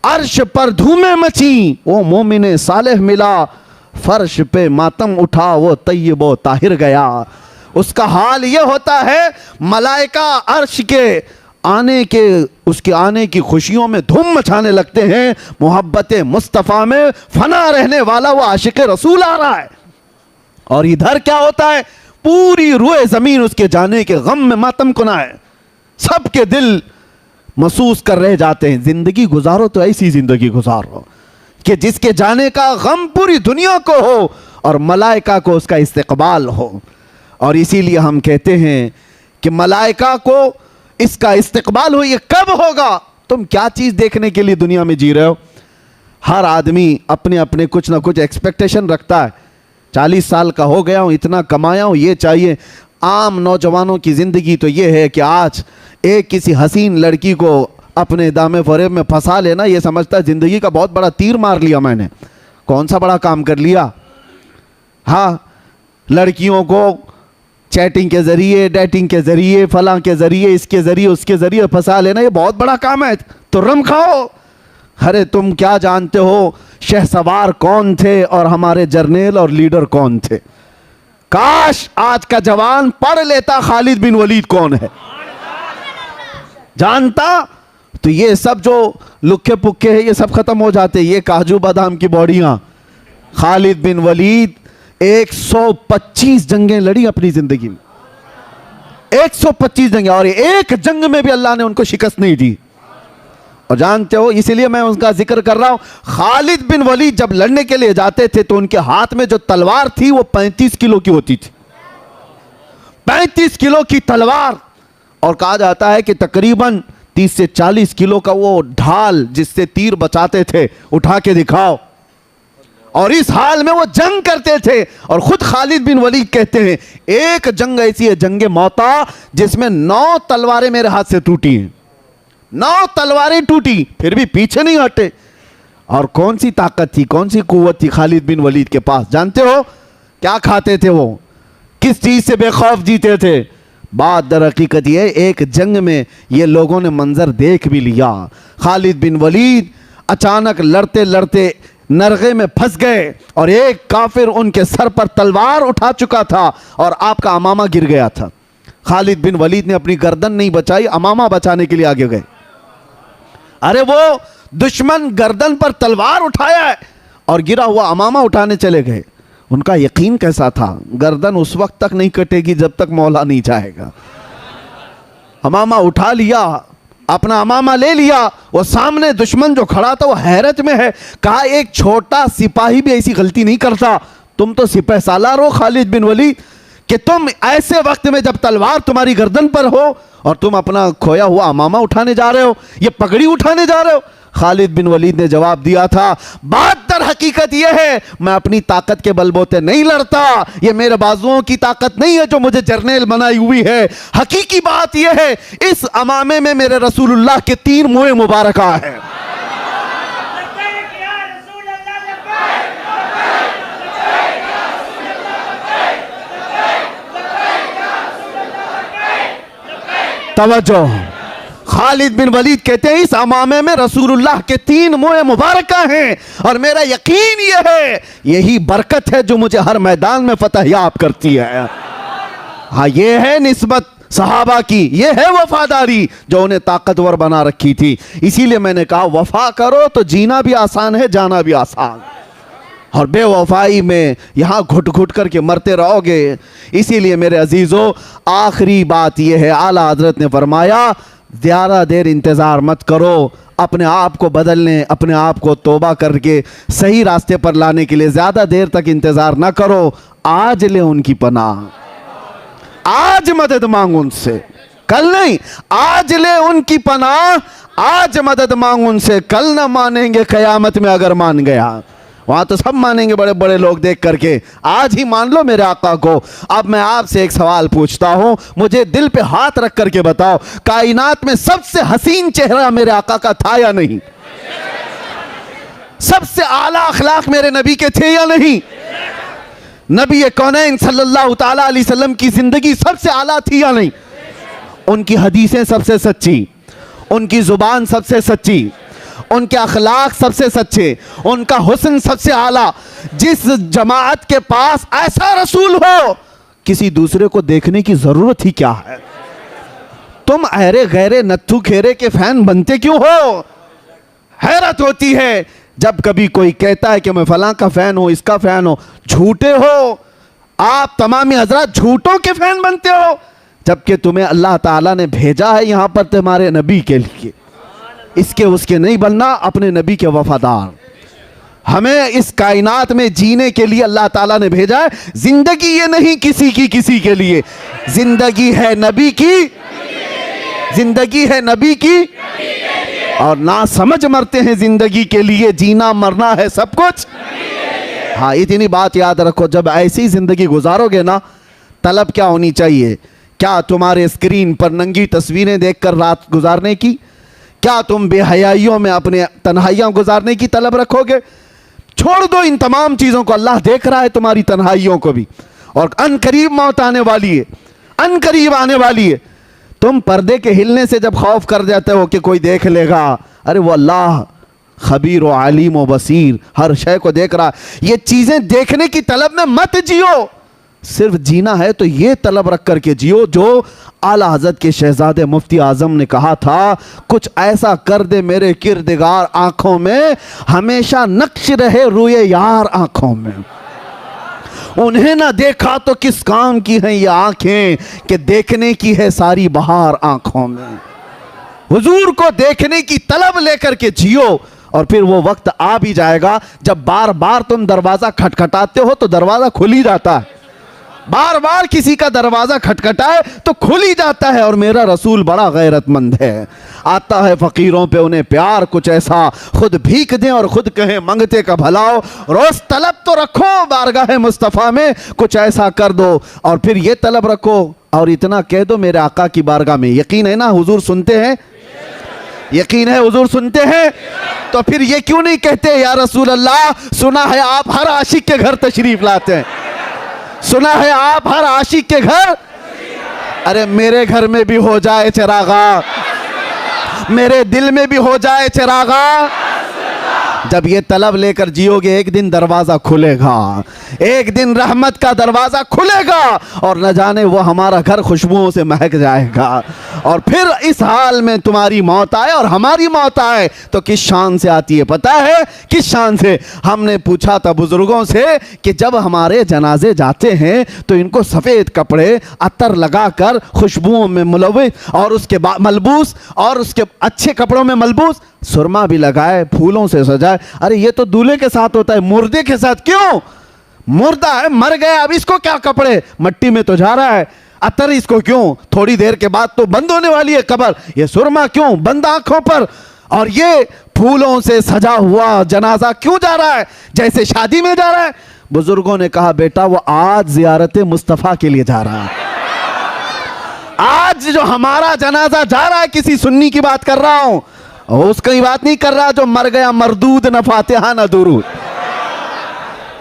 عرش پر دھومیں مچیں وہ مومن صالح ملا, فرش پہ ماتم اٹھا وہ طیب و طاہر گیا. اس کا حال یہ ہوتا ہے ملائکہ عرش کے اس کے آنے کی خوشیوں میں دھوم مچانے لگتے ہیں. محبت مصطفیٰ میں فنا رہنے والا وہ عاشق رسول آ رہا ہے. اور ادھر کیا ہوتا ہے, پوری روئے زمین اس کے جانے کے غم میں ماتم کنا ہے. سب کے دل محسوس کر رہ جاتے ہیں. زندگی گزارو تو ایسی زندگی گزارو کہ جس کے جانے کا غم پوری دنیا کو ہو اور ملائکہ کو اس کا استقبال ہو. اور اسی لیے ہم کہتے ہیں کہ ملائکہ کو اس کا استقبال ہو. یہ کب ہوگا؟ تم کیا چیز دیکھنے کے لیے دنیا میں جی رہے ہو؟ ہر آدمی اپنے اپنے کچھ نہ کچھ ایکسپیکٹیشن رکھتا ہے. 40 سال کا ہو گیا ہوں, اتنا کمایا ہوں, یہ چاہیے. عام نوجوانوں کی زندگی تو یہ ہے کہ آج ایک کسی حسین لڑکی کو اپنے دامے فریب میں پھنسا لینا, یہ سمجھتا ہے زندگی کا بہت بڑا تیر مار لیا میں نے. کون سا بڑا کام کر لیا؟ ہاں, لڑکیوں کو چیٹنگ کے ذریعے, ڈیٹنگ کے ذریعے, فلاں کے ذریعے, اس کے ذریعے, اس کے ذریعے پھنسا لینا, یہ بہت بڑا کام ہے. تو رم کھاؤ. ارے تم کیا جانتے ہو شہ سوار کون تھے اور ہمارے جرنیل اور لیڈر کون تھے؟ کاش آج کا جوان پڑھ لیتا خالد بن ولید کون ہے, جانتا تو یہ سب جو لکھے پکے ہیں یہ سب ختم ہو جاتے. یہ کاجو بادام کی باڈیاں. خالد بن ولید 125 جنگیں لڑی اپنی زندگی میں, 125 جنگیں, اور ایک جنگ میں بھی اللہ نے ان کو شکست نہیں دی. اور جانتے ہو, اسی لیے میں ان کا ذکر کر رہا ہوں, خالد بن ولید جب لڑنے کے لیے جاتے تھے تو ان کے ہاتھ میں جو تلوار تھی وہ 35 کلو کی ہوتی تھی. 35 کلو کی تلوار. اور کہا جاتا ہے کہ تقریباً 30 سے 40 کلو کا وہ ڈھال جس سے تیر بچاتے تھے, اٹھا کے دکھاؤ. اور اس حال میں وہ جنگ کرتے تھے. اور خود خالد بن ولید کہتے ہیں ایک جنگ ایسی ہے, جنگ موتا, جس میں 9 تلواریں میرے ہاتھ سے ٹوٹی ہیں. 9 تلواریں ٹوٹی, پھر بھی پیچھے نہیں ہٹے. اور کون سی طاقت تھی, کون سی قوت تھی خالد بن ولید کے پاس؟ جانتے ہو کیا کھاتے تھے وہ, کس چیز سے بے خوف جیتے تھے؟ بات در حقیقت یہ ایک جنگ میں یہ لوگوں نے منظر دیکھ بھی لیا. خالد بن ولید اچانک لڑتے لڑتے نرغے میں پھنس گئے اور ایک کافر ان کے سر پر تلوار اٹھا چکا تھا اور آپ کا امامہ گر گیا تھا. خالد بن ولید نے اپنی گردن نہیں بچائی, امامہ بچانے کے لیے آگے گئے. ارے وہ دشمن گردن پر تلوار اٹھایا ہے اور گرا ہوا امامہ اٹھانے چلے گئے. ان کا یقین کیسا تھا, گردن اس وقت تک نہیں کٹے گی جب تک مولا نہیں چاہے گا. امامہ اٹھا لیا, اپنا امامہ لے لیا. وہ سامنے دشمن جو کھڑا تھا وہ حیرت میں ہے. کہا ایک چھوٹا سپاہی بھی ایسی غلطی نہیں کرتا. تم تو سپہ سالار ہو خالد بن ولید, کہ تم ایسے وقت میں جب تلوار تمہاری گردن پر ہو اور تم اپنا کھویا ہوا امامہ اٹھانے جا رہے ہو, یہ پگڑی اٹھانے جا رہے ہو. خالد بن ولید نے جواب دیا تھا, بات در حقیقت یہ ہے میں اپنی طاقت کے بل بوتے نہیں لڑتا, یہ میرے بازوؤں کی طاقت نہیں ہے جو مجھے جرنیل بنائی ہوئی ہے. حقیقی بات یہ ہے اس امامے میں میرے رسول اللہ کے 3 موئے مبارکہ ہیں. توجہ, خالد بن ولید کہتے ہیں اس امامے میں رسول اللہ کے 3 موئے مبارکہ ہیں اور میرا یقین یہ ہے یہی برکت ہے جو مجھے ہر میدان میں فتح یاب کرتی ہے. ہاں, یہ ہے نسبت صحابہ کی, یہ ہے وفاداری جو انہیں طاقتور بنا رکھی تھی. اسی لیے میں نے کہا وفا کرو تو جینا بھی آسان ہے, جانا بھی آسان. اور بے وفائی میں یہاں گھٹ گھٹ کر کے مرتے رہو گے. اسی لیے میرے عزیزو آخری بات یہ ہے, اعلیٰ حضرت نے فرمایا زیادہ دیر انتظار مت کرو اپنے آپ کو بدلنے، اپنے آپ کو توبہ کر کے صحیح راستے پر لانے کے لیے زیادہ دیر تک انتظار نہ کرو. آج لے ان کی پناہ، آج مدد مانگ ان سے، کل نہیں. آج لے ان کی پناہ، آج مدد مانگ ان سے، کل نہ مانیں گے قیامت میں اگر مان گیا. وہاں تو سب مانیں گے بڑے بڑے لوگ دیکھ کر کے، آج ہی مان لو میرے آقا کو. اب میں آپ سے ایک سوال پوچھتا ہوں، مجھے دل پہ ہاتھ رکھ کر کے بتاؤ، کائنات میں سب سے حسین چہرہ میرے آقا کا تھا یا نہیں؟ سب سے اعلیٰ اخلاق میرے نبی کے تھے یا نہیں؟ نبی کونین صلی اللہ تعالیٰ علیہ وسلم کی زندگی سب سے اعلیٰ تھی یا نہیں؟ ان کی حدیثیں سب سے سچی، ان کی زبان سب سے سچی، ان کے اخلاق سب سے سچے، ان کا حسن سب سے اعلیٰ. جس جماعت کے پاس ایسا رسول ہو، کسی دوسرے کو دیکھنے کی ضرورت ہی کیا ہے؟ تم ایرے غیرے نتھو کھیرے کے فین بنتے کیوں ہو؟ حیرت ہوتی ہے جب کبھی کوئی کہتا ہے کہ میں فلاں کا فین ہوں، اس کا فین ہوں. جھوٹے ہو آپ، تمامی حضرات جھوٹوں کے فین بنتے ہو، جبکہ تمہیں اللہ تعالیٰ نے بھیجا ہے یہاں پر تمہارے نبی کے لیے. اس کے نہیں بننا، اپنے نبی کے وفادار. ہمیں اس کائنات میں جینے کے لیے اللہ تعالیٰ نے بھیجا ہے. زندگی یہ نہیں کسی کے لیے، زندگی ہے نبی کی، زندگی ہے نبی کی. اور نہ سمجھ مرتے ہیں زندگی کے لیے، جینا مرنا ہے سب کچھ. ہاں اتنی بات یاد رکھو، جب ایسی زندگی گزارو گے نا، طلب کیا ہونی چاہیے؟ کیا تمہارے اسکرین پر ننگی تصویریں دیکھ کر رات گزارنے کی؟ کیا تم بے حیائیوں میں اپنے تنہائیاں گزارنے کی طلب رکھو گے؟ چھوڑ دو ان تمام چیزوں کو، اللہ دیکھ رہا ہے تمہاری تنہائیوں کو بھی. اور ان قریب موت آنے والی ہے، ان قریب آنے والی ہے. تم پردے کے ہلنے سے جب خوف کر جاتے ہو کہ کوئی دیکھ لے گا، ارے وہ اللہ خبیر و علیم و بصیر، ہر شے کو دیکھ رہا. یہ چیزیں دیکھنے کی طلب میں مت جیو. صرف جینا ہے تو یہ طلب رکھ کر کے جیو جو اعلیٰ حضرت کے شہزادے مفتی اعظم نے کہا تھا، کچھ ایسا کر دے میرے کردگار آنکھوں میں، ہمیشہ نقش رہے روئے یار آنکھوں میں. انہیں نہ دیکھا تو کس کام کی ہیں یہ آنکھیں کہ دیکھنے کی ہے ساری بہار آنکھوں میں. حضور کو دیکھنے کی طلب لے کر کے جیو، اور پھر وہ وقت آ بھی جائے گا جب بار بار تم دروازہ کھٹکھٹاتے ہو تو دروازہ کھل ہی جاتا ہے. بار بار کسی کا دروازہ کھٹکھٹائے تو کھل ہی جاتا ہے. اور میرا رسول بڑا غیرت مند ہے، آتا ہے فقیروں پہ انہیں پیار کچھ ایسا، خود بھیک دیں اور خود کہیں منگتے کا بھلاؤ. روز طلب تو رکھو بارگاہ مصطفیٰ میں، کچھ ایسا کر دو. اور پھر یہ طلب رکھو اور اتنا کہہ دو میرے آقا کی بارگاہ میں. یقین ہے نا حضور سنتے ہیں؟ یقین ہے حضور سنتے ہیں؟ تو پھر یہ کیوں نہیں کہتے یا رسول اللہ، سنا ہے آپ ہر عاشق کے گھر تشریف لاتے ہیں، سنا ہے آپ ہر عاشق کے گھر. ارے میرے گھر میں بھی ہو جائے چراغا، میرے دل میں بھی ہو جائے چراغا. جب یہ طلب لے کر جیو گے ایک دن دروازہ کھلے گا، ایک دن رحمت کا دروازہ کھلے گا، اور نہ جانے وہ ہمارا گھر خوشبوؤں سے مہک جائے گا. اور پھر اس حال میں تمہاری موت آئے اور ہماری موت آئے تو کس شان سے آتی ہے پتہ ہے؟ کس شان سے؟ ہم نے پوچھا تھا بزرگوں سے کہ جب ہمارے جنازے جاتے ہیں تو ان کو سفید کپڑے عطر لگا کر خوشبوؤں میں ملوث اور اس کے ملبوس اور اس کے اچھے کپڑوں میں ملبوس، سرما بھی لگائے، پھولوں سے سجائے. ارے یہ تو دولہے کے ساتھ ہوتا ہے، مردے کے ساتھ کیوں؟ مردہ ہے، مر گیا، اب اس کو کیا کپڑے، مٹی میں تو جا رہا ہے. عطر اس کو کیوں؟ تھوڑی دیر کے بعد تو بند ہونے والی ہے قبر. یہ سرما کیوں؟ بند آنکھوں پر. اور یہ پھولوں سے سجا ہوا جنازہ کیوں جا رہا ہے؟ جیسے شادی میں جا رہا ہے. بزرگوں نے کہا بیٹا وہ آج زیارت مصطفیٰ کے لیے جا رہا ہے. آج جو ہمارا جنازہ جا رہا ہے، کسی سنی کی بات کر رہا ہوں، اس کی بات نہیں کر رہا جو مر گیا مردود نہ فاتحہ نہ درود،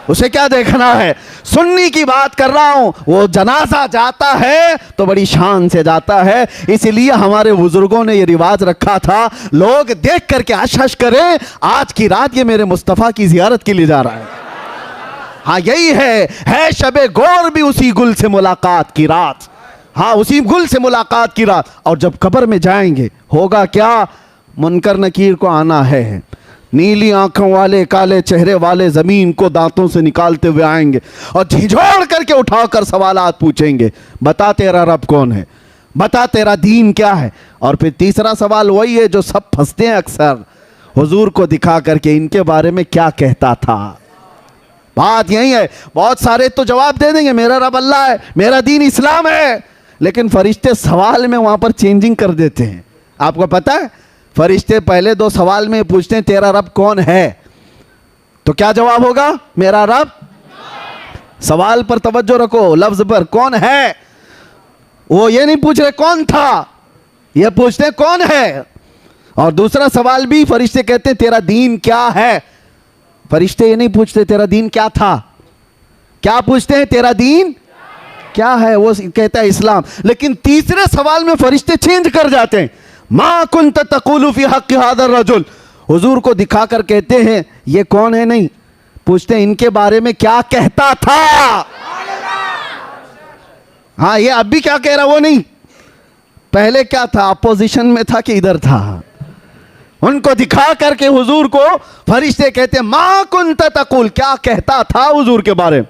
اسے کیا دیکھنا ہے. سنی کی بات کر رہا ہوں. وہ جنازہ جاتا ہے تو بڑی شان سے جاتا ہے. اس لیے ہمارے بزرگوں نے یہ رواج رکھا تھا، لوگ دیکھ کر کے حش حش کریں آج کی رات یہ میرے مصطفیٰ کی زیارت کے لیے جا رہا ہے. ہاں یہی ہے شب گور بھی اسی گل سے ملاقات کی رات. ہاں اسی گل سے ملاقات کی رات. اور جب قبر میں جائیں گے ہوگا کیا؟ منکر نکیر کو آنا ہے، نیلی آنکھوں والے کالے چہرے والے زمین کو دانتوں سے نکالتے ہوئے آئیں گے اور جھنجھوڑ کر کے اٹھا کر سوالات پوچھیں گے. بتا تیرا رب کون ہے، بتا تیرا دین کیا ہے. اور پھر تیسرا سوال وہی ہے جو سب پھنستے ہیں اکثر, حضور کو دکھا کر کے ان کے بارے میں کیا کہتا تھا. بات یہی ہے. بہت سارے تو جواب دے دیں گے میرا رب اللہ ہے, میرا دین اسلام ہے, لیکن فرشتے سوال میں وہاں پر چینجنگ کر دیتے ہیں. آپ کو پتہ ہے فرشتے پہلے 2 سوال میں پوچھتے ہیں تیرا رب کون ہے, تو کیا جواب ہوگا؟ میرا رب. سوال پر توجہ رکھو, لفظ پر, کون ہے. وہ یہ نہیں پوچھ رہے کون تھا, یہ پوچھتے ہیں کون ہے. اور دوسرا سوال بھی فرشتے کہتے ہیں تیرا دین کیا ہے. فرشتے یہ نہیں پوچھتے تیرا دین کیا تھا, کیا پوچھتے ہیں تیرا دین کیا ہے, وہ کہتا ہے اسلام. لیکن تیسرے سوال میں فرشتے چینج کر جاتے ہیں. ما کنت تقول فی حق ھذا الرجل, حضور کو دکھا کر کہتے ہیں یہ کون ہے, نہیں پوچھتے ہیں ان کے بارے میں کیا کہتا تھا. ہاں یہ اب بھی کیا کہہ رہا وہ نہیں, پہلے کیا تھا, اپوزیشن میں تھا کہ ادھر تھا. ان کو دکھا کر کے حضور کو فرشتے کہتے ہیں ما کنت تقول, کیا کہتا تھا حضور کے بارے میں.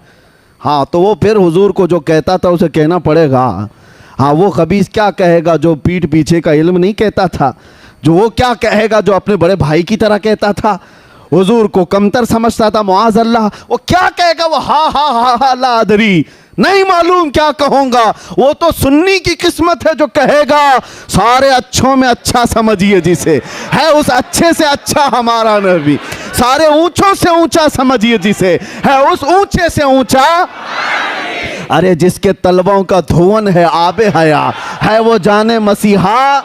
ہاں تو وہ پھر حضور کو جو کہتا تھا اسے کہنا پڑے گا. ہاں وہ خبیث کیا کہے گا جو پیٹھ پیچھے کا علم نہیں کہتا تھا, جو وہ کیا کہے گا جو اپنے بڑے بھائی کی طرح کہتا تھا, حضور کو کمتر سمجھتا تھا معاذ اللہ. وہ کیا کہے گا, وہ ہا ہا ہا ہا لا ادری, نہیں معلوم کیا کہوں گا. وہ تو سنی کی قسمت ہے جو کہے گا سارے اچھوں میں اچھا سمجھیے جسے, ہے اس اچھے سے اچھا ہمارا نبی, سارے اونچوں سے اونچا سمجھیے جسے, ہے اس اونچے سے اونچا. ارے جس کے طلبوں کا دھون ہے آب حیا, ہے وہ جانے مسیحا.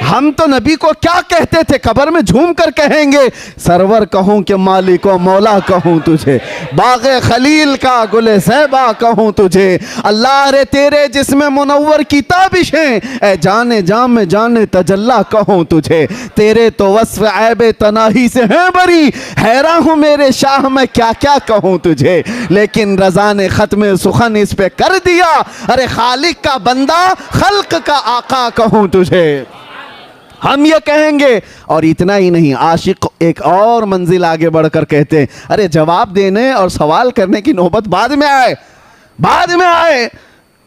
ہم تو نبی کو کیا کہتے تھے, قبر میں جھوم کر کہیں گے سرور کہوں کہ مالک و مولا کہوں تجھے, باغ خلیل کا گل صحبا کہوں تجھے, اللہ رے تیرے جسم منور کی تابشیں, اے جانے جام میں جانے تجلا کہوں تجھے, تیرے تو وصف عیب تناہی سے ہیں بری, حیران ہوں میرے شاہ میں کیا کیا کہوں تجھے. لیکن رضا نے ختم سخن اس پہ کر دیا, ارے خالق کا بندہ خلق کا آقا کہوں تجھے. ہم یہ کہیں گے. اور اتنا ہی نہیں, عاشق ایک اور منزل آگے بڑھ کر کہتے ہیں ارے جواب دینے اور سوال کرنے کی نوبت بعد میں آئے, بعد میں آئے.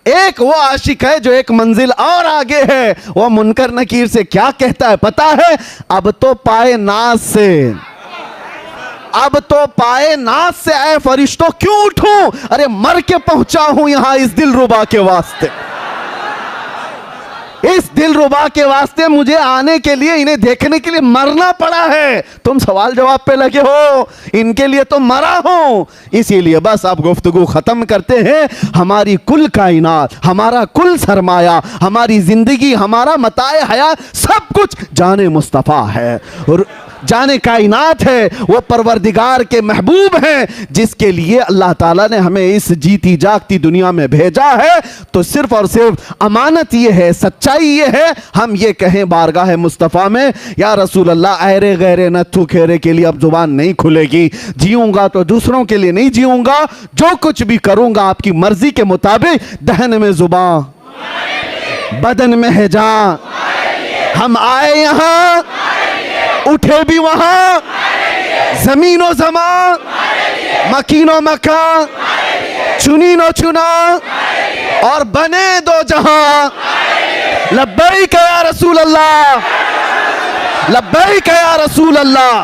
ایک وہ عاشق ہے جو ایک منزل اور آگے ہے, وہ منکر نکیر سے کیا کہتا ہے پتا ہے, اب تو پائے ناز سے, اب تو پائے ناز سے اے فرشتوں کیوں اٹھوں, ارے مر کے پہنچا ہوں یہاں اس دل ربا کے واسطے, اس دل ربا کے واسطے مجھے آنے کے لیے, انہیں دیکھنے کے لیے مرنا پڑا ہے. تم سوال جواب پہ لگے ہو, ان کے لیے تو مرا ہوں. اسی لیے بس اب گفتگو ختم کرتے ہیں. ہماری کل کائنات, ہمارا کل سرمایہ, ہماری زندگی, ہمارا متاع حیات, سب کچھ جان مصطفیٰ ہے, اور جان کائنات ہے. وہ پروردگار کے محبوب ہیں جس کے لیے اللہ تعالیٰ نے ہمیں اس جیتی جاگتی دنیا میں بھیجا ہے. تو صرف اور صرف امانت یہ ہے, سچائی یہ ہے, ہم یہ کہیں بارگاہ مصطفیٰ میں یا رسول اللہ ایرے غیرے نتھو کھیرے کے لیے اب زبان نہیں کھلے گی. جیوں گا تو دوسروں کے لیے نہیں جیوں گا, جو کچھ بھی کروں گا آپ کی مرضی کے مطابق. دہن میں زبان, بدن میں ہے جان, ہم آئے یہاں اٹھے بھی وہاں, زمین و زمان, مکین و مکان, چنین و چنا, اور بنے دو جہاں. لبیک یا رسول اللہ, لبیک یا رسول اللہ.